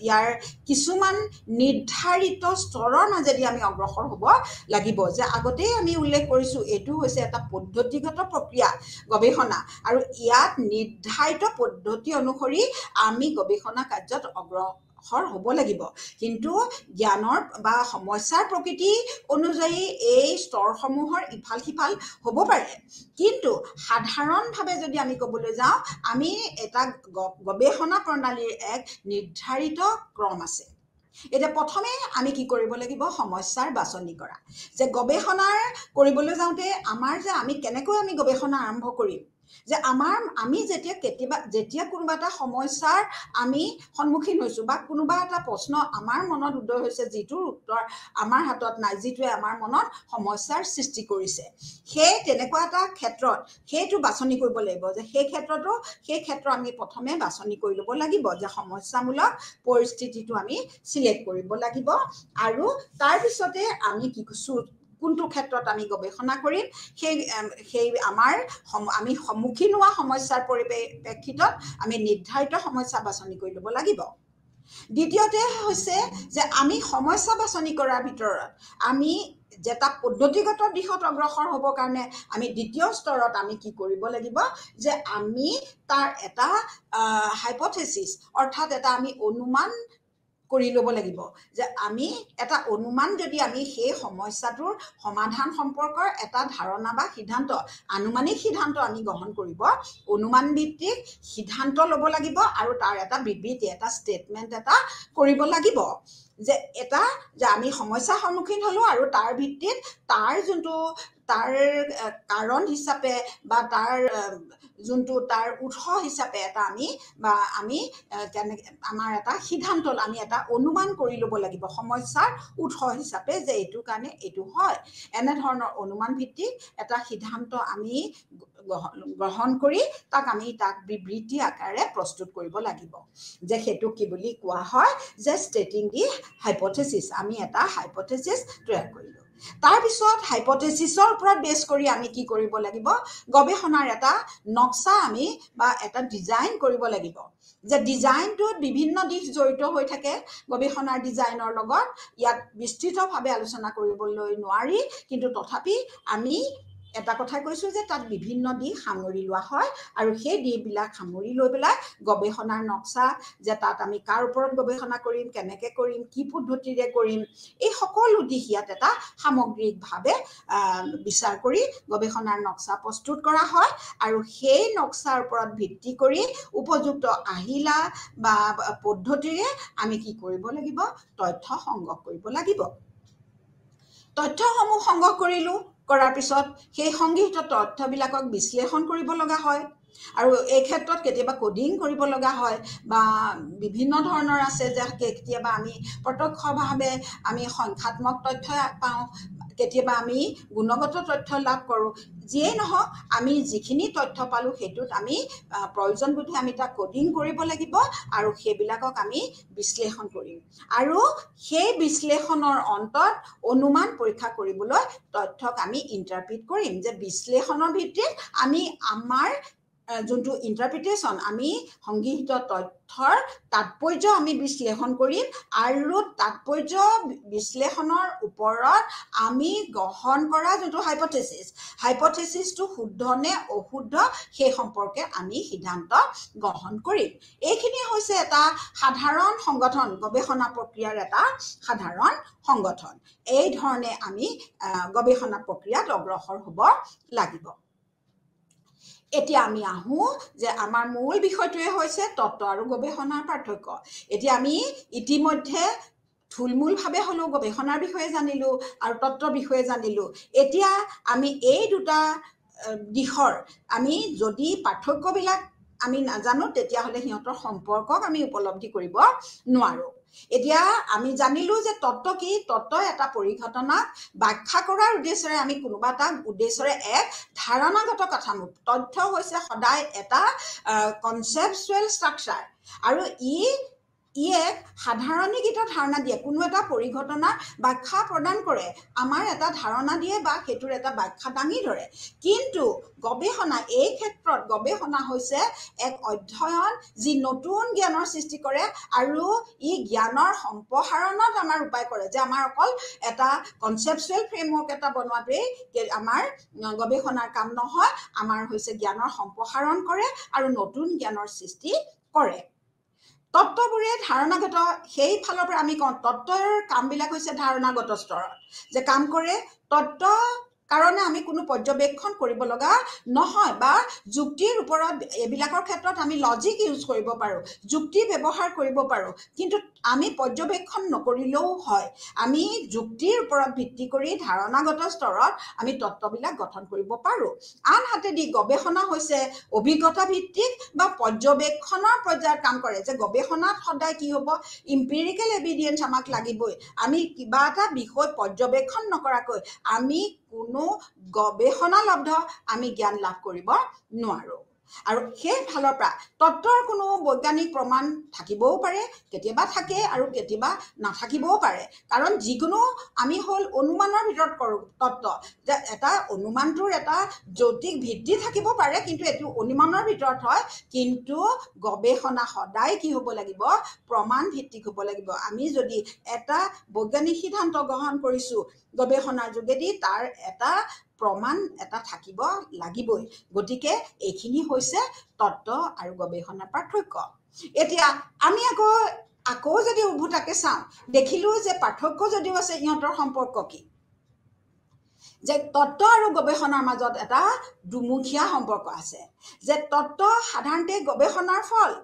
ইয়াৰ কিছুমান নিৰ্ধাৰিত স্তৰৰ মাজেদি আমি অগ্ৰসৰ হ'ব লাগিব যে আগতেই আমি উল্লেখ কৰিছোঁ এইটো হৈছে এটা পদ্ধতিগত প্ৰক্ৰিয়া গৱেষণা আৰু ইয়াত নিৰ্ধাৰিত পদ্ধতি অনুসৰি আমি গৱেষণা কাৰ্যত অগ্ৰসৰ হ'ব লাগিব কিন্তু জ্ঞানৰ বা সমস্যাৰ প্ৰকৃতি অনুযায়ী এই স্তৰসমূহৰ ইফাল সিফাল হ'ব পাৰে কিন্তু সাধাৰণভাৱে যদি আমি ক'বলৈ যাওঁ আমি এটা গৱেষণা প্ৰণালীৰ এক নিৰ্ধাৰিত ক্ৰম আছে এতিয়া প্ৰথমে আমি কি কৰিব লাগিব সমস্যাৰ বাছনি কৰা যে গৱেষণাৰ কৰিবলৈ যাওঁতে আমি কেনেকৈ আমি গৱেষণা আৰম্ভ কৰিম যে আমি যেতিয়া কোনোবা এটা সমস্যাৰ আমি সন্মুখীন হৈছোঁ বা কোনোবা এটা প্ৰশ্ন আমাৰ মনত উদয় হৈছে যিটোৰ উত্তৰ আমাৰ হাতত নাই যিটোৱে আমাৰ মনত সমস্যাৰ সৃষ্টি কৰিছে সেই তেনেকুৱা এটা ক্ষেত্ৰত সেইটো বাছনি কৰিব লাগিব যে সেই ক্ষেত্ৰ আমি প্ৰথমে বাছনি কৰি ল'ব লাগিব যে সমস্যামূলক পৰিস্থিতিটো আমি চিলেক্ট কৰিব লাগিব আৰু তাৰপিছতে আমি কি কোনটো ক্ষেত্ৰত আমি গৱেষণা কৰিম সেই আমি সন্মুখীন হোৱা সমস্যাৰ পৰিপ্ৰেক্ষিতত আমি নিৰ্ধাৰিত সমস্যা বাছনি কৰি ল'ব লাগিব দ্বিতীয়তে হৈছে যে আমি সমস্যা বাছনি কৰাৰ ভিতৰত আমি যেটা পদ্ধতিগত দিশত অগ্ৰসৰ হ'বৰ কাৰণে আমি দ্বিতীয় স্তৰত আমি কি কৰিব লাগিব যে আমি তাৰ এটা হাইপথেচিছ অৰ্থাৎ এটা আমি অনুমান কৰি ল'ব লাগিব যে আমি এটা অনুমান যদি আমি সেই সমস্যাটোৰ সমাধান সম্পৰ্কৰ এটা ধাৰণা বা সিদ্ধান্ত আনুমানিক সিদ্ধান্ত আমি গ্ৰহণ কৰিব অনুমান ভিত্তিক সিদ্ধান্ত ল'ব লাগিব আৰু তাৰ এটা বিবৃতি এটা ষ্টেটমেণ্ট এটা কৰিব লাগিব যে এটা যে আমি সমস্যাৰ সন্মুখীন হ'লোঁ আৰু তাৰ ভিত্তিত তাৰ যোনটো তাৰ কাৰণ হিচাপে বা তাৰ যোনটো তাৰ উৎস হিচাপে এটা আমি কেনেকৈ আমাৰ এটা সিদ্ধান্ত আমি এটা অনুমান কৰি ল'ব লাগিব সমস্যাৰ উৎস হিচাপে যে এইটো কাৰণে এইটো হয় এনেধৰণৰ অনুমান ভিত্তিক এটা সিদ্ধান্ত আমি গ্ৰহণ কৰি আমি তাক বিবৃতি আকাৰে প্ৰস্তুত কৰিব লাগিব যে সেইটো কি বুলি কোৱা হয় যে ষ্টেটিং দি হাইপথেচিছ আমি এটা হাইপথেচিছ তৈয়াৰ কৰিলোঁ তাৰপিছত হাইপথেচিছৰ ওপৰত বেছ কৰি আমি কি কৰিব লাগিব গৱেষণাৰ এটা নক্সা আমি বা এটা ডিজাইন কৰিব লাগিব যে ডিজাইনটোত বিভিন্ন দিশ জড়িত হৈ থাকে গৱেষণাৰ ডিজাইনৰ লগত ইয়াত বিস্তৃতভাৱে আলোচনা কৰিবলৈ নোৱাৰি কিন্তু তথাপি আমি এটা কথা কৈছোঁ যে তাত বিভিন্ন দিশ সামৰি লোৱা হয় আৰু সেই দিশবিলাক সামৰি লৈ পেলাই গৱেষণাৰ নক্সা যে তাত আমি কাৰ ওপৰত গৱেষণা কৰিম কেনেকৈ কৰিম কি পদ্ধতিৰে কৰিম এই সকলো দিশ ইয়াত এটা সামগ্ৰিকভাৱে বিচাৰ কৰি গৱেষণাৰ নক্সা প্ৰস্তুত কৰা হয় আৰু সেই নক্সাৰ ওপৰত ভিত্তি কৰি উপযুক্ত আহিলা বা পদ্ধতিৰে আমি কি কৰিব লাগিব তথ্য সংগ্ৰহ কৰিব লাগিব তথ্যসমূহ সংগ্ৰহ কৰিলোঁ কৰাৰ পিছত সেই সংগৃহীত তথ্যবিলাকক বিশ্লেষণ কৰিব লগা হয় আৰু এই ক্ষেত্ৰত কেতিয়াবা কোডিং কৰিব লগা হয় বা বিভিন্ন ধৰণৰ আছে যে কেতিয়াবা আমি প্ৰত্যক্ষভাৱে আমি সংখ্যাত্মক তথ্য পাওঁ কেতিয়াবা আমি গুণগত তথ্য লাভ কৰোঁ যিয়েই নহওক আমি যিখিনি তথ্য পালোঁ সেইটোত আমি প্ৰয়োজন বোধে আমি তাক কোডিং কৰিব লাগিব আৰু সেইবিলাকক আমি বিশ্লেষণ কৰিম আৰু সেই বিশ্লেষণৰ অন্তত অনুমান পৰীক্ষা কৰিবলৈ তথ্যক আমি ইণ্টাৰপ্ৰিট কৰিম যে বিশ্লেষণৰ ভিত্তিত আমি আমাৰ যোনটো ইণ্টাৰপ্ৰিটেশ্যন আমি সংগৃহীত তথ্যৰ তাৎপৰ্য আমি বিশ্লেষণ কৰিম আৰু তাৎপৰ্য বিশ্লেষণৰ ওপৰত আমি গ্ৰহণ কৰা যোনটো হাইপথেচিছটো শুদ্ধ নে অশুদ্ধ সেই সম্পৰ্কে আমি সিদ্ধান্ত গ্ৰহণ কৰিম এইখিনি হৈছে এটা সাধাৰণ সংগঠন গৱেষণা প্ৰক্ৰিয়াৰ এটা সাধাৰণ সংগঠন এই ধৰণে আমি গৱেষণা প্ৰক্ৰিয়াত অগ্ৰসৰ হ'ব লাগিব এতিয়া আমি আহোঁ যে আমাৰ মূল বিষয়টোৱে হৈছে তত্ত্ব আৰু গৱেষণাৰ পাৰ্থক্য এতিয়া আমি ইতিমধ্যে থুলমূলভাৱে হ'লেও গৱেষণাৰ বিষয়ে জানিলোঁ আৰু তত্ত্বৰ বিষয়ে জানিলোঁ এতিয়া আমি এই দুটা দিশৰ আমি যদি পাৰ্থক্যবিলাক আমি নাজানো তেতিয়াহ'লে সিহঁতৰ সম্পৰ্কক আমি উপলব্ধি কৰিব নোৱাৰোঁ এতিয়া আমি জানিলোঁ যে তত্ত্ব কি তত্ত্ব এটা পৰিঘটনাক ব্যাখ্যা কৰাৰ উদ্দেশ্যৰে আমি কোনোবা এটা উদ্দেশ্যৰে এক ধাৰণাগত কাঠামো তথ্য হৈছে সদায় এটা কনচেপচুৱেল ষ্ট্ৰাকচাৰ আৰু ই এক সাধাৰণীকৃত ধাৰণা দিয়ে কোনো এটা পৰিঘটনাৰ ব্যাখ্যা প্ৰদান কৰে আমাৰ এটা ধাৰণা দিয়ে বা সেইটোৰ এটা ব্যাখ্যা দাঙি ধৰে কিন্তু গৱেষণা এই ক্ষেত্ৰত গৱেষণা হৈছে এক অধ্যয়ন যি নতুন জ্ঞানৰ সৃষ্টি কৰে আৰু ই জ্ঞানৰ সম্প্ৰসাৰণত আমাৰ উপায় কৰে যে আমাৰ অকল এটা কনচেপচুৱেল ফ্ৰেমৱৰ্ক এটা বনোৱাটোৱেই আমাৰ গৱেষণাৰ কাম নহয় আমাৰ হৈছে জ্ঞানৰ সম্প্ৰসাৰণ কৰে আৰু নতুন জ্ঞানৰ সৃষ্টি কৰে তত্ত্ববোৰে ধাৰণাগত সেই ফালৰ পৰা আমি কওঁ তত্ত্বৰ কামবিলাক হৈছে ধাৰণাগত স্তৰত যে কাম কৰে তত্ত্ব কাৰণে আমি কোনো পৰ্যবেক্ষণ কৰিব লগা নহয় বা যুক্তিৰ ওপৰত এইবিলাকৰ ক্ষেত্ৰত আমি লজিক ইউজ কৰিব পাৰোঁ যুক্তি ব্যৱহাৰ কৰিব পাৰোঁ কিন্তু আমি পৰ্যবেক্ষণ নকৰিলেও হয় আমি যুক্তিৰ ওপৰত ভিত্তি কৰি ধাৰণাগত স্তৰত আমি তত্ত্ববিলাক গঠন কৰিব পাৰোঁ আনহাতেদি গৱেষণা হৈছে অভিজ্ঞতা ভিত্তিক বা পৰ্যবেক্ষণৰ পৰ্যায়ত কাম কৰে যে গৱেষণাত সদায় কি হ'ব ইম্পিৰিকেল এভিডেন্স আমাক লাগিবই আমি কিবা এটা বিষয় পৰ্যবেক্ষণ নকৰাকৈ আমি কোনো গৱেষণালব্ধ আমি জ্ঞান লাভ কৰিব নোৱাৰোঁ আৰু সেই ফালৰ পৰা তত্ত্বৰ কোনো বৈজ্ঞানিক প্ৰমাণ থাকিবও পাৰে কেতিয়াবা থাকে আৰু কেতিয়াবা নাথাকিবও পাৰে কাৰণ যিকোনো আমি হ'ল অনুমানৰ ভিতৰত কৰোঁ তত্ত্ব যে এটা অনুমানটোৰ এটা যৌক্তিক ভিত্তি থাকিব পাৰে কিন্তু এইটো অনুমানৰ ভিতৰত হয় কিন্তু গৱেষণা সদায় কি হ'ব লাগিব প্ৰমাণ ভিত্তিক হ'ব লাগিব আমি যদি এটা বৈজ্ঞানিক সিদ্ধান্ত গ্ৰহণ কৰিছোঁ গৱেষণাৰ যোগেদি তাৰ এটা প্ৰমাণ এটা থাকিব লাগিবই গতিকে এইখিনি হৈছে তত্ত্ব আৰু গৱেষণাৰ পাৰ্থক্য এতিয়া আমি আকৌ যদি উভতাকে চাওঁ দেখিলোঁ যে পাৰ্থক্য যদিও আছে ইহঁতৰ সম্পৰ্ক কি যে তত্ত্ব আৰু গৱেষণাৰ মাজত এটা দুমুখীয়া সম্পৰ্ক আছে যে তত্ত্ব সাধাৰণতে গৱেষণাৰ ফল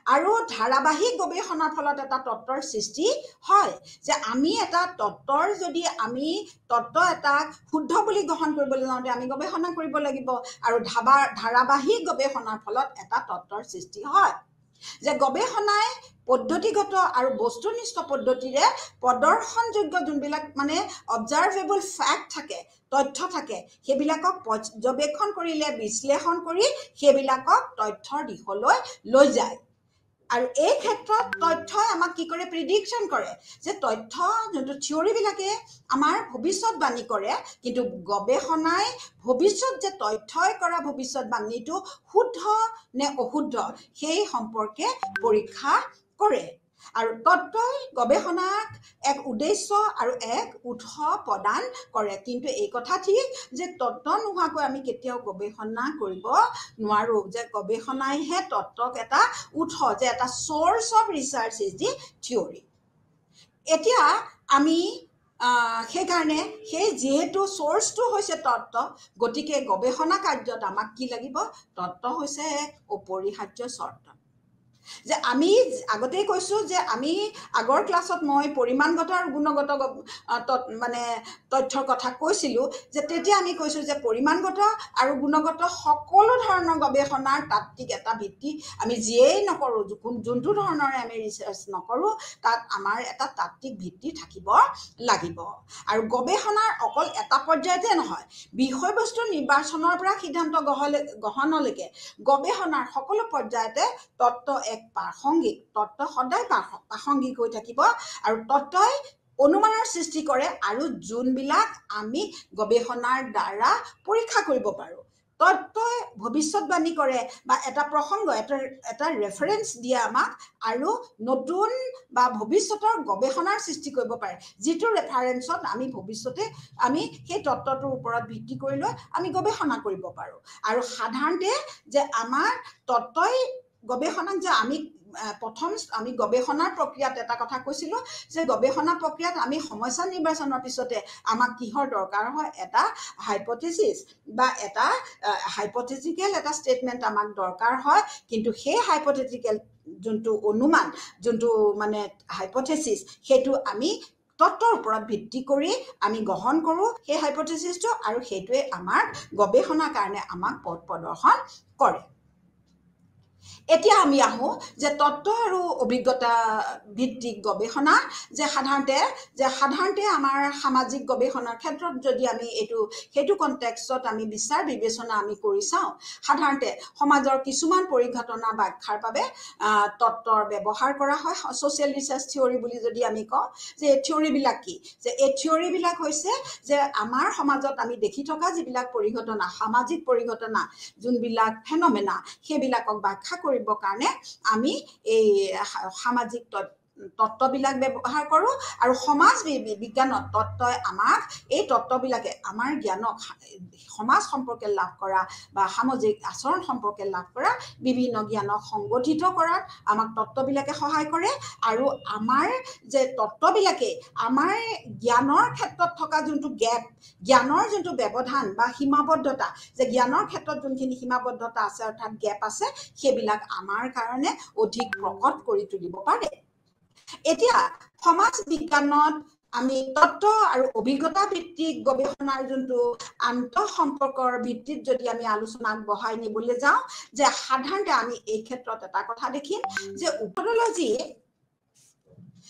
আৰু ধাৰাবাহিক গৱেষণাৰ ফলত এটা তত্ত্বৰ সৃষ্টি হয় যে আমি এটা তত্ত্বৰ যদি আমি তত্ত্ব এটাক শুদ্ধ বুলি গ্ৰহণ কৰিবলৈ যাওঁতে আমি গৱেষণা কৰিব লাগিব আৰু ধাৰাবাহিক গৱেষণাৰ ফলত এটা তত্ত্বৰ সৃষ্টি হয় যে গৱেষণাই পদ্ধতিগত আৰু বস্তুনিষ্ঠ পদ্ধতিৰে প্ৰদৰ্শনযোগ্য যোনবিলাক মানে অবজাৰ্ভেবল ফেক্ট থাকে তথ্য থাকে সেইবিলাকক পৰ্যবেক্ষণ কৰিলে বিশ্লেষণ কৰি সেইবিলাকক তথ্যৰ দিশলৈ লৈ যায় আৰু এই ক্ষেত্ৰত তথ্যই আমাক কি কৰে প্ৰিডিকশ্যন কৰে যে তথ্য যোনটো থিয়ৰিবিলাকে আমাৰ ভৱিষ্যতবাণী কৰে কিন্তু গৱেষণাই ভৱিষ্যত যে তথ্যই কৰা ভৱিষ্যতবাণীটো শুদ্ধ নে অশুদ্ধ সেই সম্পৰ্কে পৰীক্ষা কৰে আৰু তত্ত্বই গৱেষণাক এক উদ্দেশ্য আৰু এক উৎস প্ৰদান কৰে কিন্তু এই কথা ঠিক যে তত্ত্ব নোহোৱাকৈ আমি কেতিয়াও গৱেষণা কৰিব নোৱাৰোঁ যে গৱেষণাইহে তত্ত্বক এটা উৎস যে এটা source of research is the theory এতিয়া আমি সেইকাৰণে সেই যিহেতু চ'ৰ্চটো হৈছে তত্ত্ব গতিকে গৱেষণা কাৰ্যত আমাক কি লাগিব তত্ত্ব হৈছে এক অপৰিহাৰ্য চৰ্ত যে আমি আগতেই কৈছোঁ যে আমি আগৰ ক্লাছত মই পৰিমাণগত আৰু গুণগত মানে তথ্যৰ কথা কৈছিলোঁ যে তেতিয়া আমি কৈছোঁ যে পৰিমাণগত আৰু গুণগত সকলো ধৰণৰ গৱেষণাৰ তাত্ত্বিক এটা ভিত্তি আমি যিয়েই নকৰোঁ যোনটো ধৰণৰে আমি ৰিচাৰ্চ নকৰোঁ তাত আমাৰ এটা তাত্ত্বিক ভিত্তি থাকিব লাগিব আৰু গৱেষণাৰ অকল এটা পৰ্যায়তে নহয় বিষয়বস্তু নিৰ্বাচনৰ পৰা সিদ্ধান্ত গ্ৰহণলৈকে গৱেষণাৰ সকলো পৰ্যায়তে তত্ত্ব এক প্ৰাসংগিক তত্ত্ব সদায় প্ৰাসংগিক হৈ থাকিব আৰু তত্ত্বই অনুমানৰ সৃষ্টি কৰে আৰু যোনবিলাক আমি গৱেষণাৰ দ্বাৰা পৰীক্ষা কৰিব পাৰোঁ তত্ত্বই ভৱিষ্যতবাণী কৰে বা এটা প্ৰসংগ এটা ৰেফাৰেঞ্চ দিয়ে আমাক আৰু নতুন বা ভৱিষ্যতৰ গৱেষণাৰ সৃষ্টি কৰিব পাৰে যিটো ৰেফাৰেঞ্চত আমি ভৱিষ্যতে আমি সেই তত্ত্বটোৰ ওপৰত ভিত্তি কৰি লৈ আমি গৱেষণা কৰিব পাৰোঁ আৰু সাধাৰণতে যে আমাৰ তত্ত্বই গৱেষণাক যে প্ৰথম আমি গৱেষণাৰ প্ৰক্ৰিয়াত এটা কথা কৈছিলোঁ যে গৱেষণা প্ৰক্ৰিয়াত আমি সমস্যা নিৰ্বাচনৰ পিছতে আমাক কিহৰ দৰকাৰ হয় এটা হাইপথেচিছ বা এটা হাইপথেটিকেল এটা ষ্টেটমেণ্ট আমাক দৰকাৰ হয় কিন্তু সেই হাইপথেটিকেল যোনটো অনুমান যোনটো মানে হাইপথেচিছ সেইটো আমি তত্ত্বৰ ওপৰত ভিত্তি কৰি আমি গ্ৰহণ কৰোঁ সেই হাইপথেচিছটো আৰু সেইটোৱে আমাৰ গৱেষণাৰ কাৰণে আমাক পথ প্ৰদৰ্শন কৰে এতিয়া আমি আহোঁ যে তত্ত্ব আৰু অভিজ্ঞতা ভিত্তিক গৱেষণা যে সাধাৰণতে আমাৰ সামাজিক গৱেষণাৰ ক্ষেত্ৰত যদি আমি সেইটো কনটেক্সত আমি বিচাৰ বিবেচনা আমি কৰি চাওঁ সাধাৰণতে সমাজৰ কিছুমান পৰিঘটনা ব্যাখ্যাৰ বাবে তত্ত্বৰ ব্যৱহাৰ কৰা হয় ছ'চিয়েল ৰিচাৰ্চ থিয়ৰী বুলি যদি আমি কওঁ যে এই থিয়ৰীবিলাক কি যে এই থিয়ৰীবিলাক হৈছে যে আমাৰ সমাজত আমি দেখি থকা যিবিলাক পৰিঘটনা সামাজিক পৰিঘটনা যোনবিলাক ফেনমেনা সেইবিলাকক ব্যাখ্যা কৰিবৰ কাৰণে আমি এই সামাজিক তত্ত্ববিলাক ব্যৱহাৰ কৰোঁ আৰু সমাজ বিজ্ঞানত তত্ত্বই আমাক এই তত্ত্ববিলাকে আমাৰ জ্ঞানক সমাজ সম্পৰ্কে লাভ কৰা বা সামাজিক আচৰণ সম্পৰ্কে লাভ কৰা বিভিন্ন জ্ঞানক সংগঠিত কৰাত আমাক তত্ত্ববিলাকে সহায় কৰে আৰু আমাৰ যে তত্ত্ববিলাকে আমাৰ জ্ঞানৰ ক্ষেত্ৰত থকা যোনটো গেপ জ্ঞানৰ যোনটো ব্যৱধান বা সীমাবদ্ধতা যে জ্ঞানৰ ক্ষেত্ৰত যোনখিনি সীমাবদ্ধতা আছে অৰ্থাৎ গেপ আছে সেইবিলাক আমাৰ কাৰণে অধিক প্ৰকট কৰি তুলিব পাৰে এতিয়া সমাজ বিজ্ঞানত আমি তত্ত্ব আৰু অভিজ্ঞতা ভিত্তিক গৱেষণাৰ যোনটো আন্তঃ সম্পৰ্কৰ ভিত্তিত যদি আমি আলোচনা আগবঢ়াই নিবলৈ যাওঁ যে সাধাৰণতে আমি এই ক্ষেত্ৰত এটা কথা দেখিম যে মেথডলজি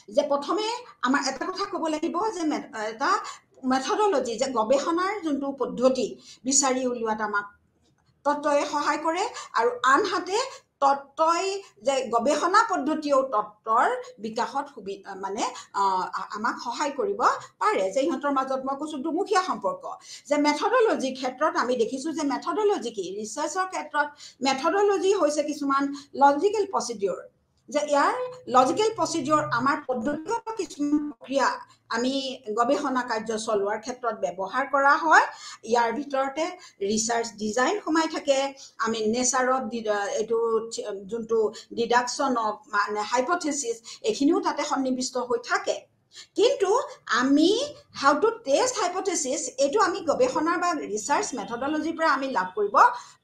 যে প্ৰথমে আমাৰ এটা কথা ক'ব লাগিব যে এটা মেথডলজি যে গৱেষণাৰ যোনটো পদ্ধতি বিচাৰি উলিওৱাত আমাক তত্ত্বই সহায় কৰে আৰু আনহাতে তত্ত্বই যে গৱেষণা পদ্ধতিও তত্ত্বৰ বিকাশত মানে আমাক সহায় কৰিব পাৰে যে ইহঁতৰ মাজত মই কৈছোঁ দুমুখীয়া সম্পৰ্ক যে মেথডলজিৰ ক্ষেত্ৰত আমি দেখিছোঁ যে মেথডলজি কি ৰিচাৰ্চৰ ক্ষেত্ৰত মেথডলজি হৈছে কিছুমান লজিকেল প্ৰচিডিউৰ যে ইয়াৰ লজিকেল প্ৰচিডিউৰ আমাৰ পদ্ধতিগত কিছুমান প্ৰক্ৰিয়া আমি গৱেষণা কাৰ্য চলোৱাৰ ক্ষেত্ৰত ব্যৱহাৰ কৰা হয় ইয়াৰ ভিতৰতে ৰিচাৰ্চ ডিজাইন সোমাই থাকে আমি নেচাৰত এইটো যোনটো ডিডাকশ্যন অফ মানে হাইপথেচিছ এইখিনিও তাতে সন্নিৱিষ্ট হৈ থাকে কিন্তু আমি হাউ টু টেষ্ট হাইপথেচিছ এইটো আমি গৱেষণাৰ বা ৰিচাৰ্চ মেথডলজিৰ পৰা আমি লাভ কৰিব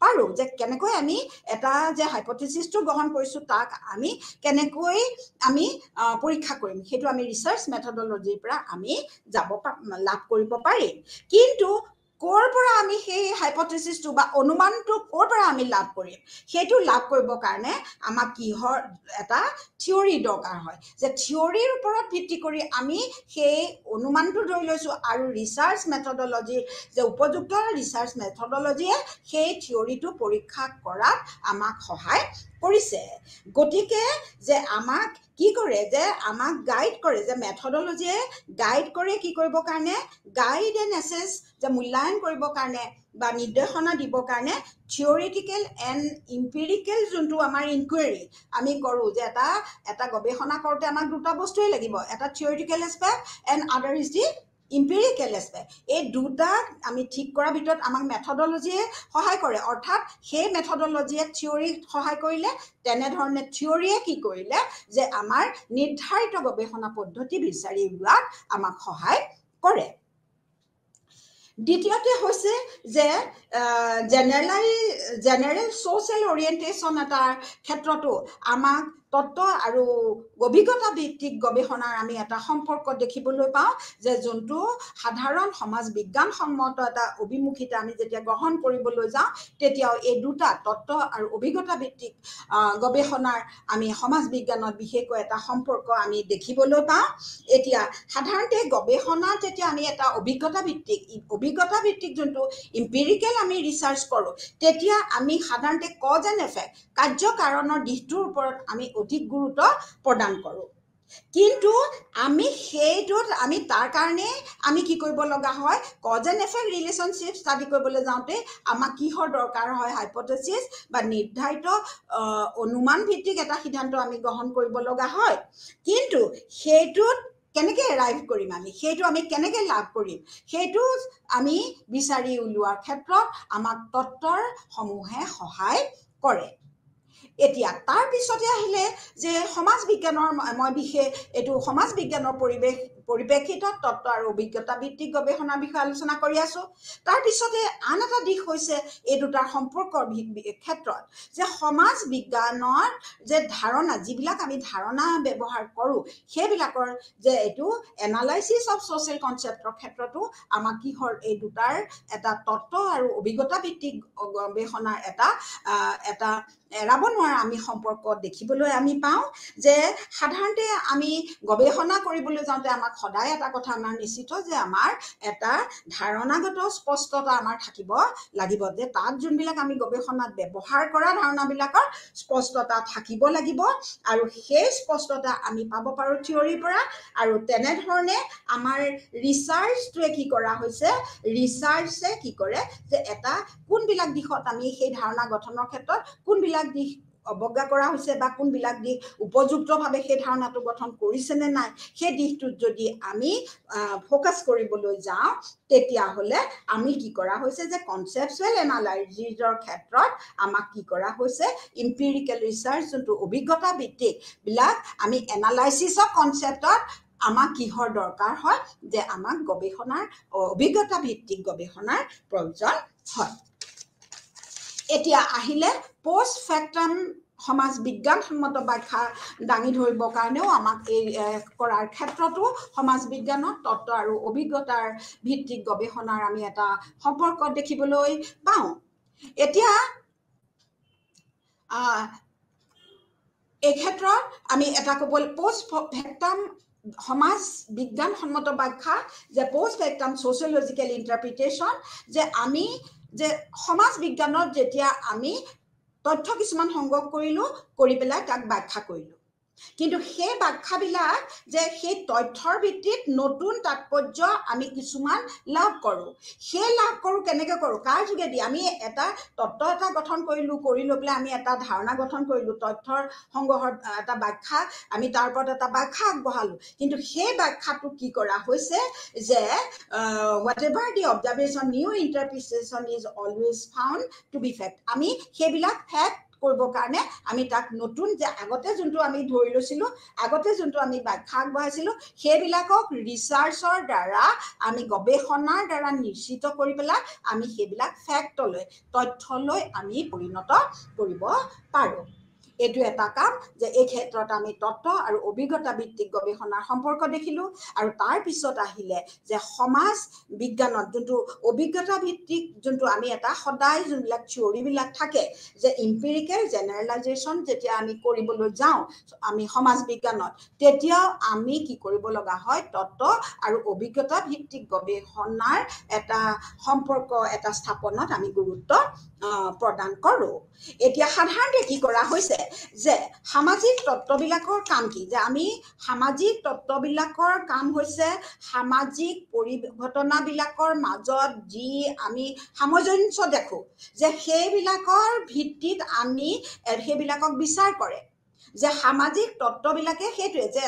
পাৰোঁ যে কেনেকৈ আমি এটা যে হাইপথেচিছটো গ্ৰহণ কৰিছোঁ তাক আমি কেনেকৈ আমি পৰীক্ষা কৰিম সেইটো আমি ৰিচাৰ্চ মেথডলজিৰ পৰা আমি লাভ কৰিব পাৰিম কিন্তু ক'ৰ পৰা আমি সেই হাইপথেচিছটো বা অনুমানটো ক'ৰ পৰা আমি লাভ কৰিম সেইটো লাভ কৰিবৰ কাৰণে আমাক কিহৰ এটা থিয়ৰী দৰকাৰ হয় যে থিয়ৰীৰ ওপৰত ভিত্তি কৰি আমি সেই অনুমানটো ধৰি লৈছোঁ আৰু ৰিচাৰ্চ মেথডলজিৰ যে উপযুক্ত ৰিচাৰ্চ মেথডলজিয়ে সেই থিয়ৰীটো পৰীক্ষা কৰাত আমাক সহায় কৰিছে গতিকে যে আমাক কি কৰে যে আমাক গাইড কৰে যে মেথডলজিয়ে গাইড কৰে কি কৰিবৰ কাৰণে গাইড এণ্ড এছেছ যে মূল্যায়ন কৰিবৰ কাৰণে বা নিৰ্দেশনা দিবৰ কাৰণে থিয়ৰিটিকেল এণ্ড ইম্পিৰিকেল যোনটো আমাৰ ইনকুৱেৰী আমি কৰোঁ যে এটা গৱেষণা কৰোঁতে আমাক দুটা বস্তুৱেই লাগিব এটা theoretical aspect and other is the empirical aspect এই দুটা আমি ঠিক কৰাৰ ভিতৰত আমাক মেথডলজিয়ে সহায় কৰে অৰ্থাৎ সেই মেথডলজিয়ে থিয়ৰীক সহায় কৰিলে তেনেধৰণে থিয়ৰীয়ে কি কৰিলে যে আমাৰ নিৰ্ধাৰিত গৱেষণা পদ্ধতি বিচাৰি উলিওৱাত আমাক সহায় কৰে দ্বিতীয়তে হৈছে যে জেনেৰেল ছ'চিয়েল অৰিয়েণ্টেশ্যন এটাৰ ক্ষেত্ৰতো আমাক তত্ত্ব আৰু অভিজ্ঞতা ভিত্তিক গৱেষণাৰ আমি এটা সম্পৰ্ক দেখিবলৈ পাওঁ যে যোনটো সাধাৰণ সমাজ বিজ্ঞানসন্মত এটা অভিমুখিতা আমি যেতিয়া গ্ৰহণ কৰিবলৈ যাওঁ তেতিয়াও এই দুটা তত্ত্ব আৰু অভিজ্ঞতা ভিত্তিক গৱেষণাৰ আমি সমাজ বিজ্ঞানত বিশেষকৈ এটা সম্পৰ্ক আমি দেখিবলৈ পাওঁ এতিয়া সাধাৰণতে গৱেষণা যেতিয়া আমি এটা অভিজ্ঞতা ভিত্তিক যোনটো ইম্পিৰিকেল আমি ৰিচাৰ্চ কৰোঁ তেতিয়া আমি সাধাৰণতে কজ এণ্ড এফেক্ট কাৰ্য কাৰণৰ দিশটোৰ ওপৰত আমি অধিক গুৰুত্ব প্ৰদান কৰোঁ কিন্তু আমি সেইটোত আমি তাৰ কাৰণে আমি কি কৰিব লগা হয় cause and effect relationship study কৰিবলৈ যাওঁতে আমাক কিহৰ দৰকাৰ হয় হাইপথেচিছ বা নিৰ্ধাৰিত অনুমান ভিত্তিক এটা সিদ্ধান্ত আমি গ্ৰহণ কৰিব লগা হয় কিন্তু সেইটোত কেনেকৈ এৰাইভ কৰিম আমি সেইটো আমি কেনেকৈ লাভ কৰিম সেইটো আমি বিচাৰি উলিওৱাৰ ক্ষেত্ৰত আমাক তত্ত্বৰ সমূহে সহায় কৰে এতিয়া তাৰ পিছতে আহিলে যে সমাজ বিজ্ঞানৰ মই বিশেষ এইটো সমাজ বিজ্ঞানৰ পৰিপ্ৰেক্ষিতত তত্ত্ব আৰু অভিজ্ঞতা ভিত্তিক গৱেষণাৰ বিষয়ে আলোচনা কৰি আছোঁ তাৰ পিছতে আন এটা দিশ হৈছে এই দুটাৰ সম্পৰ্কৰ ক্ষেত্ৰত যে সমাজ বিজ্ঞানৰ যে ধাৰণা যিবিলাক আমি ধাৰণা ব্যৱহাৰ কৰোঁ সেইবিলাকৰ যে এইটো এনালাইচিছ অফ ছ'চিয়েল কনচেপ্টৰ ক্ষেত্ৰতো আমাক কিহৰ এই দুটাৰ এটা তত্ত্ব আৰু অভিজ্ঞতা ভিত্তিক গৱেষণাৰ এটা এৰাব নোৱাৰা আমি সম্পৰ্ক দেখিবলৈ আমি পাওঁ যে সাধাৰণতে আমি গৱেষণা কৰিবলৈ যাওঁতে আমাক সদায় এটা কথা আমাৰ নিশ্চিত যে আমাৰ এটা ধাৰণাগত স্পষ্টতা আমাৰ থাকিব লাগিব যে তাত যোনবিলাক আমি গৱেষণাত ব্যৱহাৰ কৰা ধাৰণাবিলাকৰ স্পষ্টতা থাকিব লাগিব আৰু সেই স্পষ্টতা আমি পাব পাৰোঁ থিয়ৰীৰ পৰা আৰু তেনেধৰণে আমাৰ ৰিচাৰ্চটোৱে কি কৰা হৈছে ৰিচাৰ্চে কি কৰে যে এটা কোনবিলাক দিশত আমি সেই ধাৰণা গঠনৰ ক্ষেত্ৰত কোনবিলাক দিশ অৱজ্ঞা কৰা হৈছে বা কোনবিলাক দিশ উপযুক্তভাৱে সেই ধাৰণাটো গঠন কৰিছেনে নাই সেই দিশটোত যদি আমি ফ'কাছ কৰিবলৈ যাওঁ তেতিয়াহ'লে আমি কি কৰা হৈছে যে কনচেপচুৱেল এনালাইচিছৰ ক্ষেত্ৰত আমাক কি কৰা হৈছে ইম্পিৰিকেল ৰিচাৰ্চ যোনটো অভিজ্ঞতা ভিত্তিকবিলাক আমি এনালাইচিছ অফ কনচেপ্টত আমাক কিহৰ দৰকাৰ হয় যে আমাক গৱেষণাৰ অভিজ্ঞতা ভিত্তিক গৱেষণাৰ প্ৰয়োজন হয় এতিয়া আহিলে পোষ্ট ফেক্টাম সমাজ বিজ্ঞানসন্মত ব্যাখ্যা দাঙি ধৰিবৰ কাৰণেও আমাক এই কৰাৰ ক্ষেত্ৰতো সমাজ বিজ্ঞানত তত্ত্ব আৰু অভিজ্ঞতাৰ ভিত্তিক গৱেষণাৰ আমি এটা সম্পৰ্ক দেখিবলৈ পাওঁ এতিয়া এই ক্ষেত্ৰত আমি এটা ক'ব পোষ্ট ফেক্টাম সমাজ বিজ্ঞানসন্মত ব্যাখ্যা যে পোষ্ট ফেক্টাম ছ'চিয়লজিকেল ইণ্টাৰপ্ৰিটেশ্যন যে আমি যে সমাজ বিজ্ঞানত যেতিয়া আমি তথ্য কিছুমান সংগ্ৰহ কৰিলোঁ কৰি পেলাই তাক ব্যাখ্যা কৰিলোঁ কিন্তু সেই ব্যাখ্যাবিলাক যে সেই তথ্যৰ ভিত্তিত নতুন তাৎপৰ্য আমি কিছুমান লাভ কৰোঁ সেই লাভ কৰোঁ কেনেকৈ কৰোঁ কাৰ যোগেদি আমি এটা তত্ত্ব এটা গঠন কৰি লৈ পেলাই আমি এটা ধাৰণা গঠন কৰিলোঁ তথ্যৰ সংগ্ৰহৰ এটা ব্যাখ্যা আমি তাৰ ওপৰত এটা ব্যাখ্যা আগবঢ়ালোঁ কিন্তু সেই ব্যাখ্যাটো কি কৰা হৈছে যে whatever the observation new interpretation is always found to be fact আমি সেইবিলাক ফেক্ট কৰিবৰ কাৰণে আমি তাক নতুন যে আগতে যোনটো আমি ধৰি লৈছিলোঁ আগতে যোনটো আমি ব্যাখ্যা আগবঢ়াইছিলোঁ সেইবিলাকক ৰিচাৰ্চৰ দ্বাৰা আমি গৱেষণাৰ দ্বাৰা নিশ্চিত কৰি পেলাই আমি সেইবিলাক ফেক্টলৈ তথ্যলৈ আমি পৰিণত কৰিব পাৰোঁ এইটো এটা কাম যে এই ক্ষেত্ৰত আমি তত্ত্ব আৰু অভিজ্ঞতা ভিত্তিক গৱেষণাৰ সম্পৰ্ক দেখিলোঁ আৰু তাৰ পিছত আহিলে যে সমাজ বিজ্ঞানত যোনটো অভিজ্ঞতা ভিত্তিক যোনটো আমি এটা সদায় যোনবিলাক থিয়ৰিবিলাক থাকে যে ইম্পিৰিকেল জেনেৰেলাইজেশ্যন যেতিয়া আমি কৰিবলৈ যাওঁ আমি সমাজ বিজ্ঞানত তেতিয়াও আমি কি কৰিব লগা হয় তত্ত্ব আৰু অভিজ্ঞতা ভিত্তিক গৱেষণাৰ এটা সম্পৰ্ক এটা স্থাপনত আমি গুৰুত্ব প্ৰদান কৰোঁ এতিয়া সাধাৰণতে কি কৰা হৈছে যে সামাজিক তত্ত্ববিলাকৰ কাম কি যে আমি সামাজিক তত্ত্ববিলাকৰ কাম হৈছে সামাজিক পৰিঘটনাবিলাকৰ মাজত যি আমি সামঞ্জস্য দেখোঁ যে সেইবিলাকৰ ভিত্তিত আমি সেইবিলাকক বিচাৰ কৰে যে সামাজিক তত্ত্ববিলাকে সেইটোৱে যে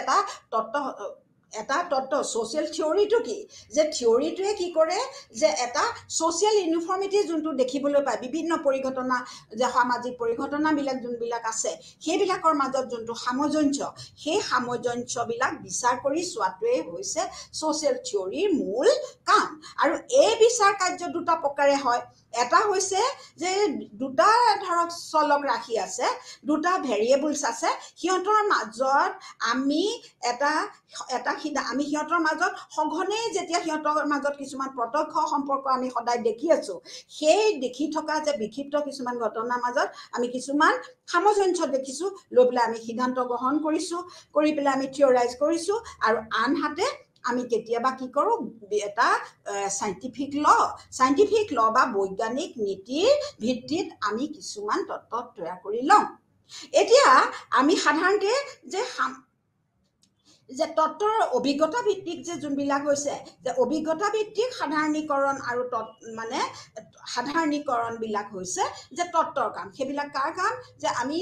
এটা তত্ত্ব ছ'চিয়েল থিয়ৰিটো কি যে থিয়ৰিটোৱে কি কৰে যে এটা ছ'চিয়েল ইউনিফৰ্মিটি যোনটো দেখিবলৈ পায় বিভিন্ন পৰিঘটনা যে সামাজিক পৰিঘটনাবিলাক যোনবিলাক আছে সেইবিলাকৰ মাজত যোনটো সামঞ্জস্য সেই সামঞ্জস্যবিলাক বিচাৰ কৰি চোৱাটোৱে হৈছে ছ'চিয়েল থিয়ৰিৰ মূল কাম আৰু এই বিচাৰ কাৰ্য দুটা প্ৰকাৰে হয় এটা হৈছে যে দুটা ধৰক চলক ৰাশি আছে দুটা ভেৰিয়েবলছ আছে সিহঁতৰ মাজত আমি আমি সিহঁতৰ মাজত সঘনেই যেতিয়া সিহঁতৰ মাজত কিছুমান প্ৰত্যক্ষ সম্পৰ্ক আমি সদায় দেখি আছোঁ সেই দেখি থকা যে বিক্ষিপ্ত কিছুমান ঘটনাৰ মাজত আমি কিছুমান সামঞ্জস্য দেখিছোঁ লৈ পেলাই আমি সিদ্ধান্ত গ্ৰহণ কৰিছোঁ কৰি পেলাই আমি থিয়ৰাইজ কৰিছোঁ আৰু আনহাতে আমি কেতিয়াবা কি কৰোঁ এটা চাইণ্টিফিক ল বা বৈজ্ঞানিক নীতিৰ ভিত্তিত আমি কিছুমান তত্ত্ব তৈয়াৰ কৰি লওঁ এতিয়া আমি সাধাৰণতে যে তত্ত্বৰ অভিজ্ঞতা ভিত্তিক যে যোনবিলাক হৈছে যে অভিজ্ঞতা ভিত্তিক সাধাৰণীকৰণ আৰু মানে সাধাৰণীকৰণবিলাক হৈছে যে তত্ত্বৰ কাম সেইবিলাক কাৰ কাম যে আমি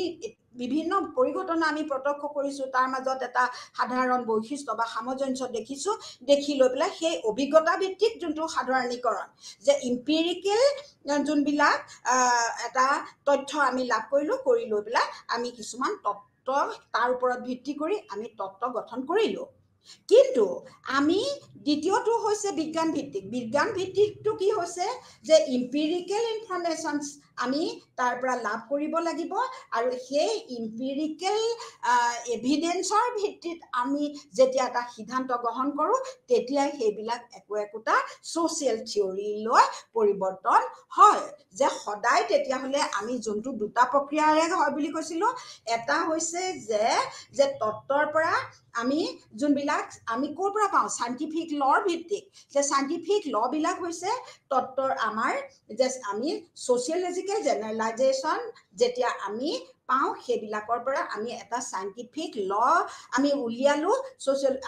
বিভিন্ন পৰিঘটনা আমি প্ৰত্যক্ষ কৰিছোঁ তাৰ মাজত এটা সাধাৰণ বৈশিষ্ট্য বা সামঞ্জস্য দেখিছোঁ দেখি লৈ পেলাই সেই অভিজ্ঞতা ভিত্তিক যোনটো সাধাৰণীকৰণ যে ইম্পিৰিকেল যোনবিলাক এটা তথ্য আমি লাভ কৰিলোঁ কৰি লৈ পেলাই আমি কিছুমান তাৰ ওপৰত ভিত্তি কৰি আমি তত্ত্ব গঠন কৰিলোঁ কিন্তু আমি দ্বিতীয়টো হৈছে বিজ্ঞান ভিত্তিকটো কি হৈছে যে ইম্পিৰিকেল ইনফৰমেশ্যনছ আমি তাৰ পৰা লাভ কৰিব লাগিব আৰু সেই ইম্পিৰিকেল এভিডেন্সৰ ভিত্তিত আমি যেতিয়া এটা সিদ্ধান্ত গ্ৰহণ কৰোঁ তেতিয়াই সেইবিলাক একোটা ছ'চিয়েল থিয়ৰিলৈ পৰিৱৰ্তন হয় যে সদায় তেতিয়াহ'লে আমি যোনটো দুটা প্ৰক্ৰিয়াৰে হয় বুলি কৈছিলোঁ এটা হৈছে যে তত্ত্বৰ পৰা আমি যোনবিলাক আমি ক'ৰ পৰা পাওঁ চাইণ্টিফিক লৰ ভিত্তিক যে চাইণ্টিফিক লবিলাক হৈছে তত্ত্বৰ আমাৰ যে আমি ছ'চিয়লজিকেল জেনেৰেলাইজেশ্যন যেতিয়া আমি পাওঁ সেইবিলাকৰ পৰা আমি এটা চাইণ্টিফিক ল আমি উলিয়ালোঁ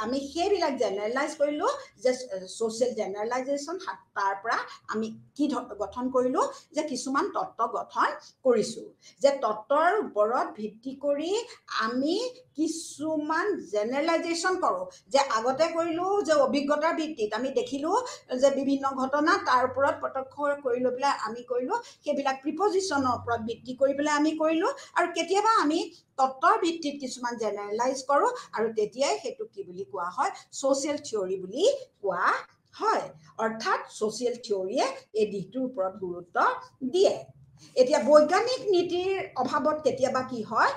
আমি সেইবিলাক জেনেৰেলাইজ কৰিলোঁ যে ছ'চিয়েল জেনেৰেলাইজেশ্যন তাৰ পৰা আমি কি গঠন কৰিলোঁ যে কিছুমান তত্ত্ব গঠন কৰিছোঁ যে তত্ত্বৰ ওপৰত ভিত্তি কৰি আমি কিছুমান জেনেৰেলাইজেশ্যন কৰোঁ যে আগতে কৰিলোঁ যে অভিজ্ঞতাৰ ভিত্তিত আমি দেখিলোঁ যে বিভিন্ন ঘটনা তাৰ ওপৰত প্ৰত্যক্ষ কৰি লৈ পেলাই আমি কৰিলোঁ সেইবিলাক প্ৰিপজিশ্যনৰ ওপৰত ভিত্তি কৰি পেলাই আমি কৰিলোঁ আৰু কেতিয়াবা আমি তত্ত্বৰ ভিত্তিত কিছুমান জেনেৰেলাইজ কৰোঁ আৰু তেতিয়াই সেইটো কি বুলি কোৱা হয় ছ'চিয়েল থিয়ৰি বুলি কোৱা হয় অৰ্থাৎ ছ'চিয়েল থিয়ৰিয়ে এই দিশটোৰ ওপৰত গুৰুত্ব দিয়ে এতিয়া বৈজ্ঞানিক নীতিৰ অভাৱত কেতিয়াবা কি হয়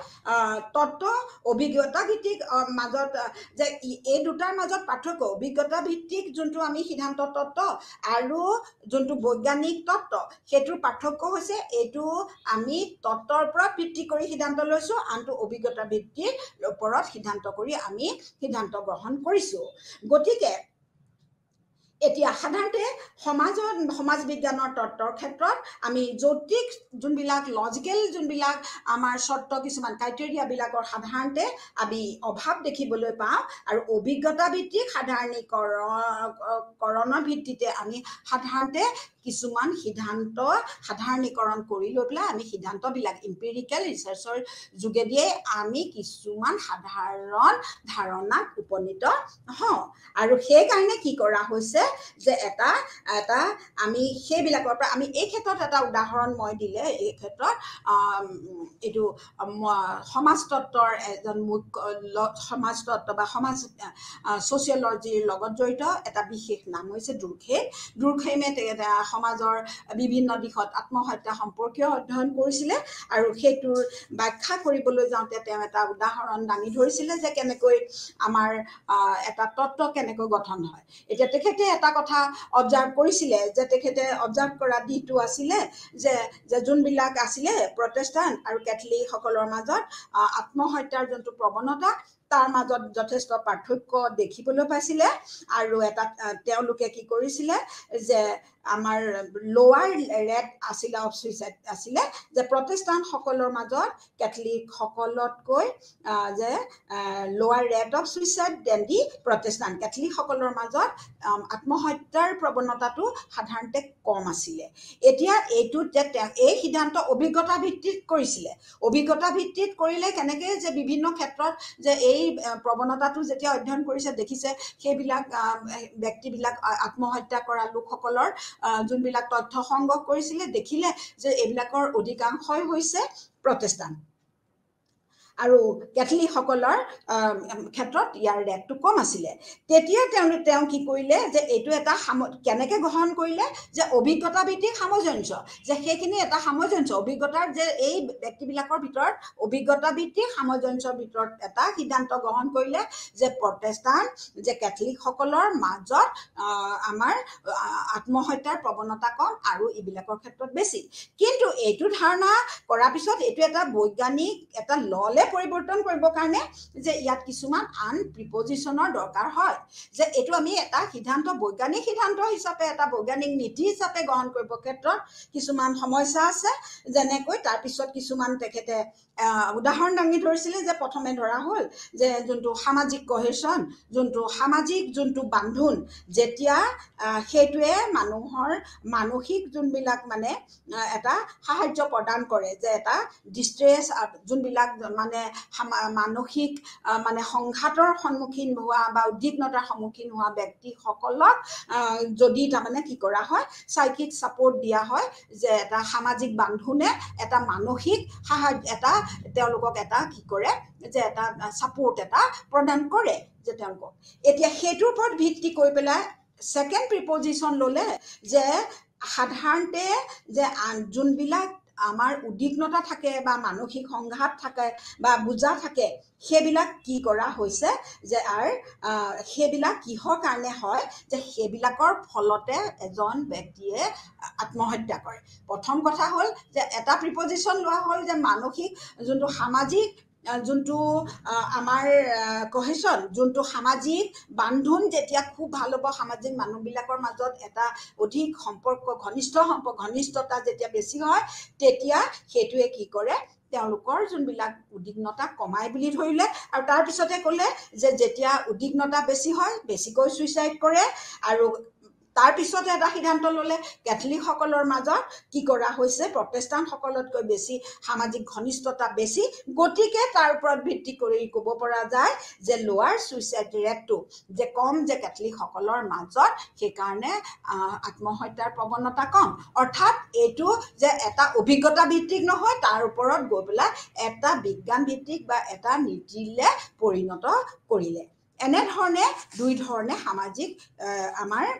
তত্ত্ব অভিজ্ঞতা ভিত্তিক মাজত যে এই দুটাৰ মাজত পাৰ্থক্য অভিজ্ঞতা ভিত্তিক যোনটো আমি সিদ্ধান্ত তত্ত্ব আৰু যোনটো বৈজ্ঞানিক তত্ত্ব সেইটোৰ পাৰ্থক্য হৈছে এইটো আমি তত্ত্বৰ ওপৰত ভিত্তি কৰি সিদ্ধান্ত লৈছোঁ আনটো অভিজ্ঞতা ভিত্তিৰ ওপৰত সিদ্ধান্ত কৰি আমি সিদ্ধান্ত গ্ৰহণ কৰিছোঁ গতিকে এতিয়া সাধাৰণতে সমাজ বিজ্ঞানৰ তত্ত্বৰ ক্ষেত্ৰত আমি যৌক্তিক যোনবিলাক লজিকেল যোনবিলাক আমাৰ চৰ্ত কিছুমান ক্ৰাইটেৰিয়াবিলাকৰ সাধাৰণতে আমি অভাৱ দেখিবলৈ পাওঁ আৰু অভিজ্ঞতা ভিত্তিক সাধাৰণীকৰণৰ ভিত্তিতে আমি সাধাৰণতে কিছুমান সিদ্ধান্ত সাধাৰণীকৰণ কৰি লৈ পেলাই আমি সিদ্ধান্তবিলাক ইম্পিৰিকেল ৰিচাৰ্চৰ যোগেদিয়ে আমি কিছুমান সাধাৰণ ধাৰণাত উপনীত হওঁ আৰু সেইকাৰণে কি কৰা হৈছে যে এটা এটা আমি সেইবিলাকৰ পৰা আমি এই ক্ষেত্ৰত এটা উদাহৰণ মই দিলে এই ক্ষেত্ৰত এইটো সমাজতত্বৰ এজন সমাজতত্ব বা সমাজ ছচিয়লজিৰ লগত জড়িত এটা বিশেষ নাম হৈছে দুৰ্খেমে সমাজৰ বিভিন্ন দিশত আত্মহত্যা সম্পৰ্কীয় অধ্যয়ন কৰিছিলে আৰু সেইটোৰ ব্যাখ্যা কৰিবলৈ যাওঁতে তেওঁ এটা উদাহৰণ দাঙি ধৰিছিলে যে কেনেকৈ আমাৰ এটা তত্ত্ব কেনেকৈ গঠন হয় এতিয়া তেখেতে এটা কথা অবজাৰ্ভ কৰিছিলে যে তেখেতে অবজাৰ্ভ কৰা দিশটো আছিলে যে যোনবিলাক আছিলে প্ৰটেষ্টাণ্ট আৰু কেথলিকসকলৰ মাজত আত্মহত্যাৰ যোনটো প্ৰৱণতা তাৰ মাজত যথেষ্ট পাৰ্থক্য দেখিবলৈ পাইছিলে আৰু এটা তেওঁলোকে কি কৰিছিলে যে আমাৰ লোৱাৰ ৰেট আছিলে অফ চুইচাইড আছিলে যে প্ৰটেষ্টাণ্টসকলৰ মাজত কেথলিকসকলতকৈ যে lower rate of suicide than the Protestant কেথলিকসকলৰ মাজত আত্মহত্যাৰ প্ৰৱণতাটো সাধাৰণতে কম আছিলে এতিয়া এইটোত যে এই সিদ্ধান্ত অভিজ্ঞতা ভিত্তিত কৰিছিলে অভিজ্ঞতা ভিত্তিত কৰিলে কেনেকৈ যে বিভিন্ন ক্ষেত্ৰত যে এই প্ৰৱণতাটো যেতিয়া অধ্যয়ন কৰিছে দেখিছে সেইবিলাক ব্যক্তিবিলাক আত্মহত্যা কৰা লোকসকলৰ যোনবিলাক তথ্য সংগ্ৰহ কৰিছিলে দেখিলে যে এইবিলাকৰ অধিকাংশই হৈছে প্ৰটেষ্টাণ্ট আৰু কেথলিকসকলৰ ক্ষেত্ৰত ইয়াৰ ৰেটটো কম আছিলে তেতিয়া তেওঁ কি কৰিলে যে এইটো এটা কেনেকৈ গ্ৰহণ কৰিলে যে অভিজ্ঞতা ভিত্তিক সামঞ্জস্য যে সেইখিনি এটা সামঞ্জস্য অভিজ্ঞতাৰ যে এই ব্যক্তিবিলাকৰ ভিতৰত অভিজ্ঞতা ভিত্তিক সামঞ্জস্যৰ ভিতৰত এটা সিদ্ধান্ত গ্ৰহণ কৰিলে যে প্ৰটেষ্টাণ্ট যে কেথলিকসকলৰ মাজত আমাৰ আত্মহত্যাৰ প্ৰৱণতা কম আৰু এইবিলাকৰ ক্ষেত্ৰত বেছি কিন্তু এইটো ধাৰণা কৰাৰ পিছত এইটো এটা বৈজ্ঞানিক এটা ললে পৰিৱৰ্তন কৰিবৰ কাৰণে যে ইয়াত কিছুমান আন প্ৰিপজিশ্যনৰ দৰকাৰ হয় যে এইটো আমি এটা সিদ্ধান্ত বৈজ্ঞানিক সিদ্ধান্ত হিচাপে এটা বৈজ্ঞানিক নীতি হিচাপে গ্ৰহণ কৰিবৰ ক্ষেত্ৰত কিছুমান সমস্যা আছে যেনেকৈ তাৰপিছত কিছুমান তেখেতে উদাহৰণ দাঙি ধৰিছিলে যে প্ৰথমে ধৰা হ'ল যে যোনটো সামাজিক কহেশ্যন যোনটো সামাজিক যোনটো বান্ধোন যেতিয়া সেইটোৱে মানুহৰ মানসিক যোনবিলাক মানে এটা সাহায্য প্ৰদান কৰে যে এটা ডিষ্ট্ৰেছ যোনবিলাক মানে মানসিক মানে সংঘাতৰ সন্মুখীন হোৱা বা উদ্বিগ্নতাৰ সন্মুখীন হোৱা ব্যক্তিসকলক যদি তাৰমানে কি কৰা হয় সাইকিক ছাপোৰ্ট দিয়া হয় যে এটা সামাজিক বান্ধোনে এটা মানসিক সাহায্য এটা তেওঁলোকক এটা কি কৰে যে এটা ছাপোৰ্ট এটা প্ৰদান কৰে যে তেওঁলোকক এতিয়া সেইটোৰ ওপৰত ভিত্তি কৰি পেলাই ছেকেণ্ড প্ৰিপজিশ্যন ল'লে যে সাধাৰণতে যে যোনবিলাক আমাৰ উদ্বিগ্নতা থাকে বা মানসিক সংঘাত থাকে বা বুজা থাকে সেইবিলাক কি কৰা হৈছে যে সেইবিলাক কিহৰ কাৰণে হয় যে সেইবিলাকৰ ফলতে এজন ব্যক্তিয়ে আত্মহত্যা কৰে প্ৰথম কথা হ'ল যে এটা প্ৰিপজিশ্যন লোৱা হ'ল যে মানসিক যোনটো সামাজিক যোনটো আমাৰ কহেশ্যন যোনটো সামাজিক বান্ধোন যেতিয়া খুব ভাল হ'ব সামাজিক মানুহবিলাকৰ মাজত এটা অধিক সম্পৰ্ক ঘনিষ্ঠতা যেতিয়া বেছি হয় তেতিয়া সেইটোৱে কি কৰে তেওঁলোকৰ যোনবিলাক উদ্বিগ্নতা কমাই বুলি ধৰিলে আৰু তাৰপিছতে ক'লে যে যেতিয়া উদ্বিগ্নতা বেছি হয় বেছিকৈ ছুইচাইড কৰে আৰু তাৰপিছতে এটা সিদ্ধান্ত ল'লে কেথলিকসকলৰ মাজত কি কৰা হৈছে প্ৰটেষ্টাণ্টসকলতকৈ বেছি সামাজিক ঘনিষ্ঠতা বেছি গতিকে তাৰ ওপৰত ভিত্তি কৰি ক'ব পৰা যায় যে লোৱাৰ ছুইচাইড ৰেটটো যে কম যে কেথলিকসকলৰ মাজত সেইকাৰণে আত্মহত্যাৰ প্ৰৱণতা কম অৰ্থাৎ এইটো যে এটা অভিজ্ঞতা ভিত্তিক নহয় তাৰ ওপৰত গৈ পেলাই এটা বিজ্ঞান ভিত্তিক বা এটা নীতিলে পৰিণত কৰিলে এনেধৰণে দুই ধৰণে সামাজিক আমাৰ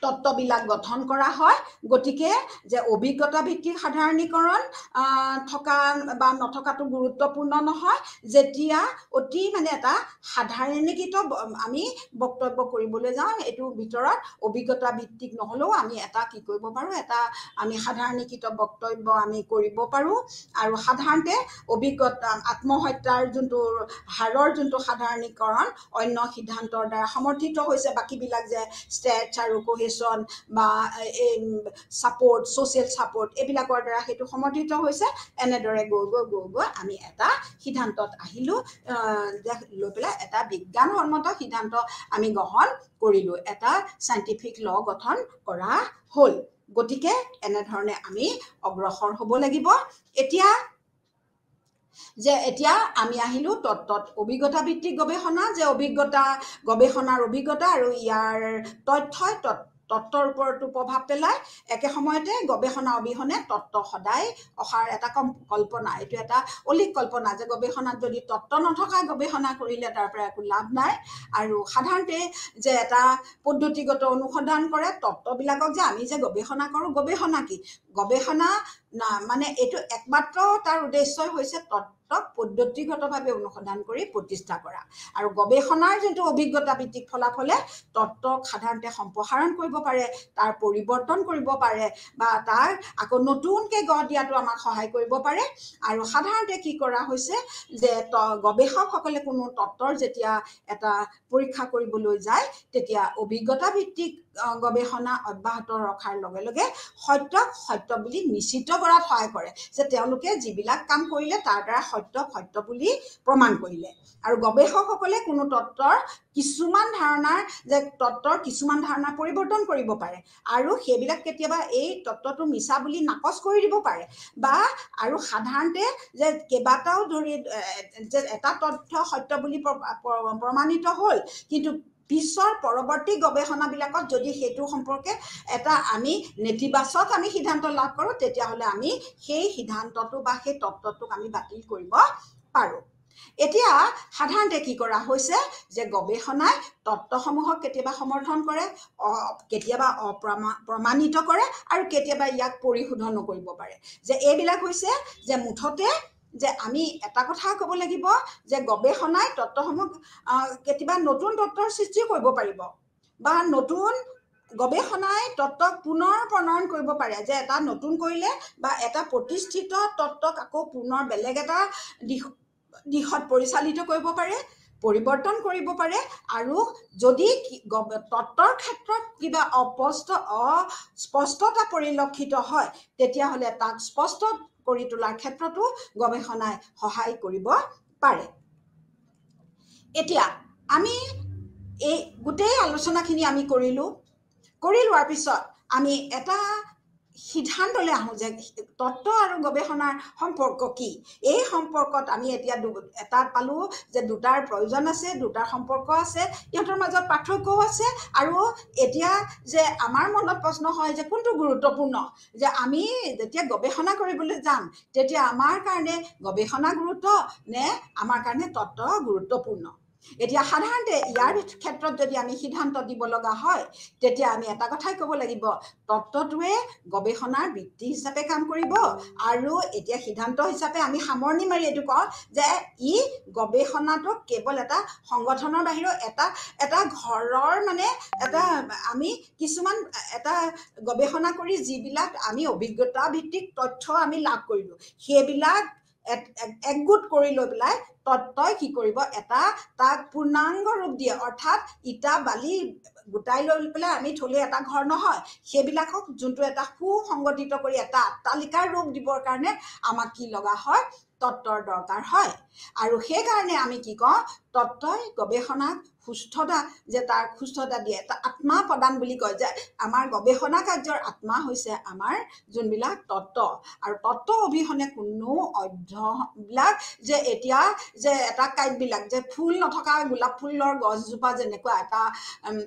তত্ত্ববিলাক গঠন কৰা হয় গতিকে যে অভিজ্ঞতা ভিত্তিক সাধাৰণীকৰণ থকা বা নথকাটো গুৰুত্বপূৰ্ণ নহয় যেতিয়া অতি মানে এটা সাধাৰণীকৃত আমি বক্তব্য কৰিবলৈ যাওঁ এইটোৰ ভিতৰত অভিজ্ঞতা ভিত্তিক নহ'লেও আমি এটা কি কৰিব পাৰোঁ এটা আমি সাধাৰণীকৃত বক্তব্য আমি কৰিব পাৰোঁ আৰু সাধাৰণতে অভিজ্ঞতা আত্মহত্যাৰ যোনটো হাৰৰ যোনটো সাধাৰণীকৰণ অন্য সিদ্ধান্তৰ দ্বাৰা সমৰ্থিত হৈছে বাকীবিলাক যে ষ্টেটছ আৰু বা ছাপোৰ্ট ছ'চিয়েল ছাপোৰ্ট এইবিলাকৰ দ্বাৰা সেইটো সমৰ্থিত হৈছে এনেদৰে গৈ আমি এটা সিদ্ধান্তত আহিলোঁ যে লৈ পেলাই এটা বিজ্ঞানসন্মত সিদ্ধান্ত আমি গ্ৰহণ কৰিলোঁ এটা চাইণ্টিফিক ল গঠন কৰা হ'ল গতিকে এনেধৰণে আমি অগ্ৰসৰ হ'ব লাগিব এতিয়া যে এতিয়া আমি আহিলোঁ তত্ত্বত অভিজ্ঞতা ভিত্তিক গৱেষণা যে গৱেষণাৰ অভিজ্ঞতা আৰু ইয়াৰ তথ্যই তত্ত্বৰ ওপৰতো প্ৰভাৱ পেলায় একে সময়তে গৱেষণা অবিহনে তত্ত্ব সদায় অহাৰ এটা কল্পনা এইটো এটা অলিক কল্পনা যে গৱেষণাত যদি তত্ত্ব নথকা গৱেষণা কৰিলে তাৰ পৰা একো লাভ নাই আৰু সাধাৰণতে যে এটা পদ্ধতিগত অনুসন্ধান কৰে তত্ত্ববিলাকক যে আমি যে গৱেষণা কৰোঁ গৱেষণা কি গৱেষণা মানে এইটো একমাত্ৰ তাৰ উদ্দেশ্যই হৈছে তত্ত্বক পদ্ধতিগতভাৱে অনুসন্ধান কৰি প্ৰতিষ্ঠা কৰা আৰু গৱেষণাৰ যোনটো অভিজ্ঞতা ভিত্তিক ফলাফলে তত্ত্বক সাধাৰণতে সম্প্ৰসাৰণ কৰিব পাৰে তাৰ পৰিৱৰ্তন কৰিব পাৰে বা তাৰ আকৌ নতুনকৈ গঢ় দিয়াটো আমাক সহায় কৰিব পাৰে আৰু সাধাৰণতে কি কৰা হৈছে যে গৱেষকসকলে কোনো তত্ত্বৰ যেতিয়া এটা পৰীক্ষা কৰিবলৈ যায় তেতিয়া অভিজ্ঞতা ভিত্তিক গৱেষণা অব্যাহত ৰখাৰ লগে লগে সত্য বুলি নিশ্চিত কৰাত সহায় কৰে যে তেওঁলোকে যিবিলাক কাম কৰিলে তাৰ দ্বাৰা সত্য বুলি প্ৰমাণ কৰিলে আৰু গৱেষকসকলে কোনো তত্ত্বৰ কিছুমান ধাৰণা পৰিৱৰ্তন কৰিব পাৰে আৰু সেইবিলাক কেতিয়াবা এই তত্ত্বটো মিছা বুলি নাকচ কৰি দিব পাৰে বা আৰু সাধাৰণতে যে কেইবাটাও ধৰি যে এটা তথ্য সত্য বুলি প্ৰমাণিত হ'ল কিন্তু পিছৰ পৰৱৰ্তী গৱেষণাবিলাকত যদি সেইটো সম্পৰ্কে এটা আমি নেতিবাচক আমি সিদ্ধান্ত লাভ কৰোঁ তেতিয়াহ'লে আমি সেই সিদ্ধান্তটো বা সেই তত্ত্বটোক আমি বাতিল কৰিব পাৰোঁ এতিয়া সাধাৰণতে কি কৰা হৈছে যে গৱেষণাই তত্ত্বসমূহক কেতিয়াবা সমৰ্থন কৰে কেতিয়াবা প্ৰমাণিত কৰে আৰু কেতিয়াবা ইয়াক পৰিশোধনো কৰিব পাৰে যে এইবিলাক হৈছে যে মুঠতে যে আমি এটা কথা ক'ব লাগিব যে গৱেষণাই তত্ত্বসমূহ কেতিয়াবা নতুন তত্ত্বৰ সৃষ্টি কৰিব পাৰিব বা নতুন গৱেষণাই তত্ত্বক পুনৰ প্ৰণয়ন কৰিব পাৰে যে এটা নতুন কৰিলে বা এটা প্ৰতিষ্ঠিত তত্ত্বক আকৌ পুনৰ বেলেগ এটা দিশত পৰিচালিত কৰিব পাৰে পৰিৱৰ্তন কৰিব পাৰে আৰু যদি তত্ত্বৰ ক্ষেত্ৰত কিবা অস্পষ্টতা পৰিলক্ষিত হয় তেতিয়াহ'লে তাক স্পষ্ট কৰি তোলাৰ ক্ষেত্ৰতো গৱেষণাই সহায় কৰিব পাৰে এতিয়া আমি এই গোটেই আলোচনাখিনি আমি কৰি লোৱাৰ পিছত আমি এটা সিদ্ধান্তলৈ আহোঁ যে তত্ত্ব আৰু গৱেষণাৰ সম্পৰ্ক কি এই সম্পৰ্কত আমি এতিয়া এটা পালোঁ যে দুটাৰ প্ৰয়োজন আছে দুটাৰ সম্পৰ্ক আছে ইহঁতৰ মাজত পাৰ্থক্যও আছে আৰু এতিয়া যে আমাৰ মনত প্ৰশ্ন হয় যে কোনটো গুৰুত্বপূৰ্ণ যে আমি যেতিয়া গৱেষণা কৰিবলৈ যাম তেতিয়া আমাৰ কাৰণে গৱেষণা গুৰুত্ব নে আমাৰ কাৰণে তত্ত্ব গুৰুত্বপূৰ্ণ এতিয়া সাধাৰণতে ইয়াৰ ক্ষেত্ৰত যদি আমি সিদ্ধান্ত দিব লগা হয় তেতিয়া আমি এটা কথাই ক'ব লাগিব তত্ত্বটোৱে গৱেষণাৰ ভিত্তি হিচাপে কাম কৰিব আৰু এতিয়া সিদ্ধান্ত হিচাপে আমি সামৰণি মাৰি এইটো কওঁ যে ই গৱেষণাটো কেৱল এটা সংগঠনৰ বাহিৰেও এটা ঘৰৰ মানে এটা আমি কিছুমান এটা গৱেষণা কৰি যিবিলাক আমি অভিজ্ঞতা ভিত্তিক তথ্য আমি লাভ কৰিলোঁ সেইবিলাক একগোট কৰি লৈ পেলাই তত্ত্বই কি কৰিব এটা তাক পূৰ্ণাংগ ৰূপ দিয়ে অৰ্থাৎ ইটা বালি গোটাই লৈ পেলাই আমি থলে এটা ঘৰ নহয় সেইবিলাকক যোনটো এটা সুসংগঠিত কৰি এটা অট্টালিকাৰ ৰূপ দিবৰ কাৰণে আমাক কি লগা হয় তত্ত্বৰ দৰকাৰ হয় আৰু সেইকাৰণে আমি কি কওঁ তত্ত্বই গৱেষণাক সুস্থতা যে তাৰ সুস্থতা দিয়ে এটা আত্মা প্ৰদান বুলি কয় যে আমাৰ গৱেষণা কাৰ্যৰ আত্মা হৈছে আমাৰ যোনবিলাক তত্ত্ব আৰু তত্ত্ব অবিহনে কোনো অধ্যয়নবিলাক যে এতিয়া যে এটা কাইটবিলাক যে ফুল নথকা গোলাপ ফুলৰ গছজোপা যেনেকুৱা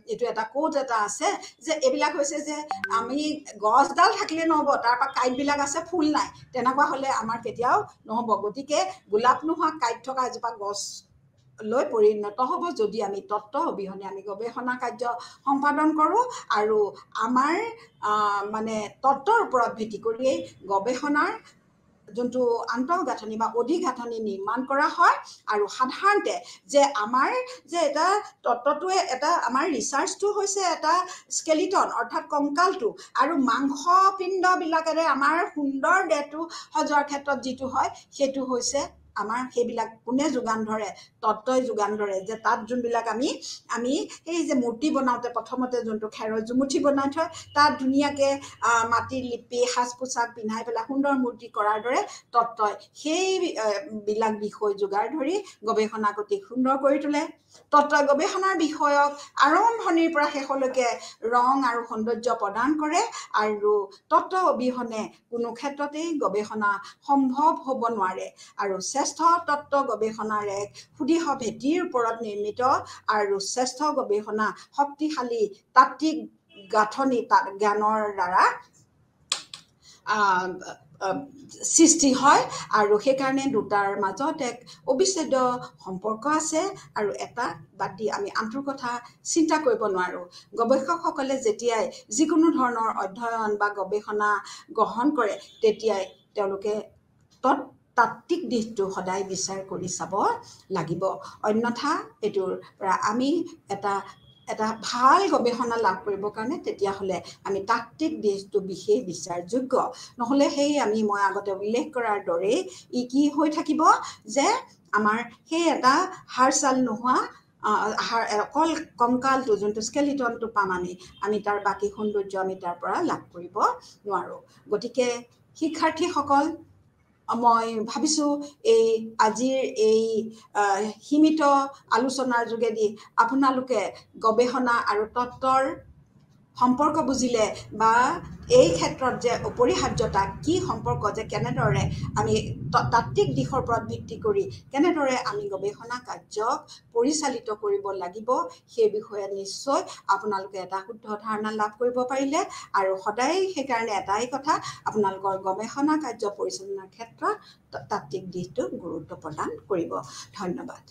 এইটো এটা কোট এটা আছে যে এইবিলাক হৈছে যে আমি গছডাল থাকিলে নহ'ব তাৰপৰা কাইটবিলাক আছে ফুল নাই তেনেকুৱা হ'লে আমাৰ কেতিয়াও নহ'ব গতিকে গোলাপ নোহোৱা কাইট থকা এজোপা গছ লৈ পৰিণত হ'ব যদি আমি তত্ত্ব অবিহনে আমি গৱেষণা কাৰ্য সম্পাদন কৰোঁ আৰু আমাৰ মানে তত্ত্বৰ ওপৰত ভিত্তি কৰিয়েই গৱেষণাৰ যোনটো আন্তঃগাঁথনি বা অধিগাঁথনি নিৰ্মাণ কৰা হয় আৰু সাধাৰণতে যে আমাৰ যে এটা তত্ত্বটোৱে এটা আমাৰ ৰিচাৰ্চটো হৈছে এটা স্কেলিটন অৰ্থাৎ কংকালটো আৰু মাংসপিণ্ডবিলাকেৰে আমাৰ সুন্দৰ দেহটো সজোৱাৰ ক্ষেত্ৰত যিটো হয় সেইটো হৈছে আমাৰ সেইবিলাক কোনে যোগান ধৰে তত্ত্বই যোগান ধৰে যে তাত যোনবিলাক আমি এই যে মূৰ্তি বনাওঁতে প্ৰথমতে যোনটো খেৰৰ জুমুঠি বনাই থয় তাত ধুনীয়াকৈ মাটিৰ লিপি সাজ পোছাক পিন্ধাই পেলাই সুন্দৰ মূৰ্তি কৰাৰ দৰে তত্ত্বই সেইবিলাক বিষয় যোগাৰ ধৰি গৱেষণা অতি সুন্দৰ কৰি তোলে তত্ত্বই গৱেষণাৰ বিষয়ক আৰম্ভণিৰ পৰা শেষলৈকে ৰং আৰু সৌন্দৰ্য প্ৰদান কৰে আৰু তত্ত্ব অবিহনে কোনো ক্ষেত্ৰতেই গৱেষণা সম্ভৱ হ'ব নোৱাৰে আৰু শ্ৰেষ্ঠ তত্ত্ব গৱেষণাৰ এক সুদৃঢ় ভেটিৰ ওপৰত নিৰ্মিত আৰু শ্ৰেষ্ঠ গৱেষণা শক্তিশালী তাত্ত্বিক গাঁথনি জ্ঞানৰ দ্বাৰা সৃষ্টি হয় আৰু সেইকাৰণে দুটাৰ মাজত এক অবিচ্ছেদ্য সম্পৰ্ক আছে আৰু এটা বাদ দি আমি আনটোৰ কথা চিন্তা কৰিব নোৱাৰোঁ। গৱেষকসকলে যেতিয়াই যিকোনো ধৰণৰ অধ্যয়ন বা গৱেষণা গ্ৰহণ কৰে তেতিয়াই তেওঁলোকে তাত্ত্বিক দিশটো সদায় বিচাৰ কৰি চাব লাগিব, অন্যথা এইটোৰ পৰা আমি এটা ভাল গৱেষণা লাভ কৰিবৰ কাৰণে তেতিয়াহ'লে আমি তাত্ত্বিক দিশটো বিশেষ বিচাৰযোগ্য, নহ'লে মই আগতে উল্লেখ কৰাৰ দৰেই ই কি হৈ থাকিব যে আমাৰ সেই এটা হাৰ চাল নোহোৱা অকল কংকালটো যোনটো স্কেলিটনটো পাম আমি তাৰ বাকী সৌন্দৰ্য আমি তাৰ পৰা লাভ কৰিব নোৱাৰোঁ। গতিকে শিক্ষাৰ্থীসকল, মই ভাবিছোঁ আজিৰ এই সীমিত আলোচনাৰ যোগেদি আপোনালোকে গৱেষণা আৰু তত্ত্বৰ সম্পৰ্ক বুজিলে বা এই ক্ষেত্ৰত যে অপৰিহাৰ্যতা কি সম্পৰ্ক, যে কেনেদৰে আমি তাত্ত্বিক দিশৰ ওপৰত ভিত্তি কৰি কেনেদৰে আমি গৱেষণা কাৰ্যক পৰিচালিত কৰিব লাগিব সেই বিষয়ে নিশ্চয় আপোনালোকে এটা শুদ্ধ ধাৰণা লাভ কৰিব পাৰিলে। আৰু সদায় সেইকাৰণে এটাই কথা, আপোনালোকৰ গৱেষণা কাৰ্য পৰিচালনাৰ ক্ষেত্ৰত তাত্ত্বিক দিশটো গুৰুত্ব প্ৰদান কৰিব। ধন্যবাদ।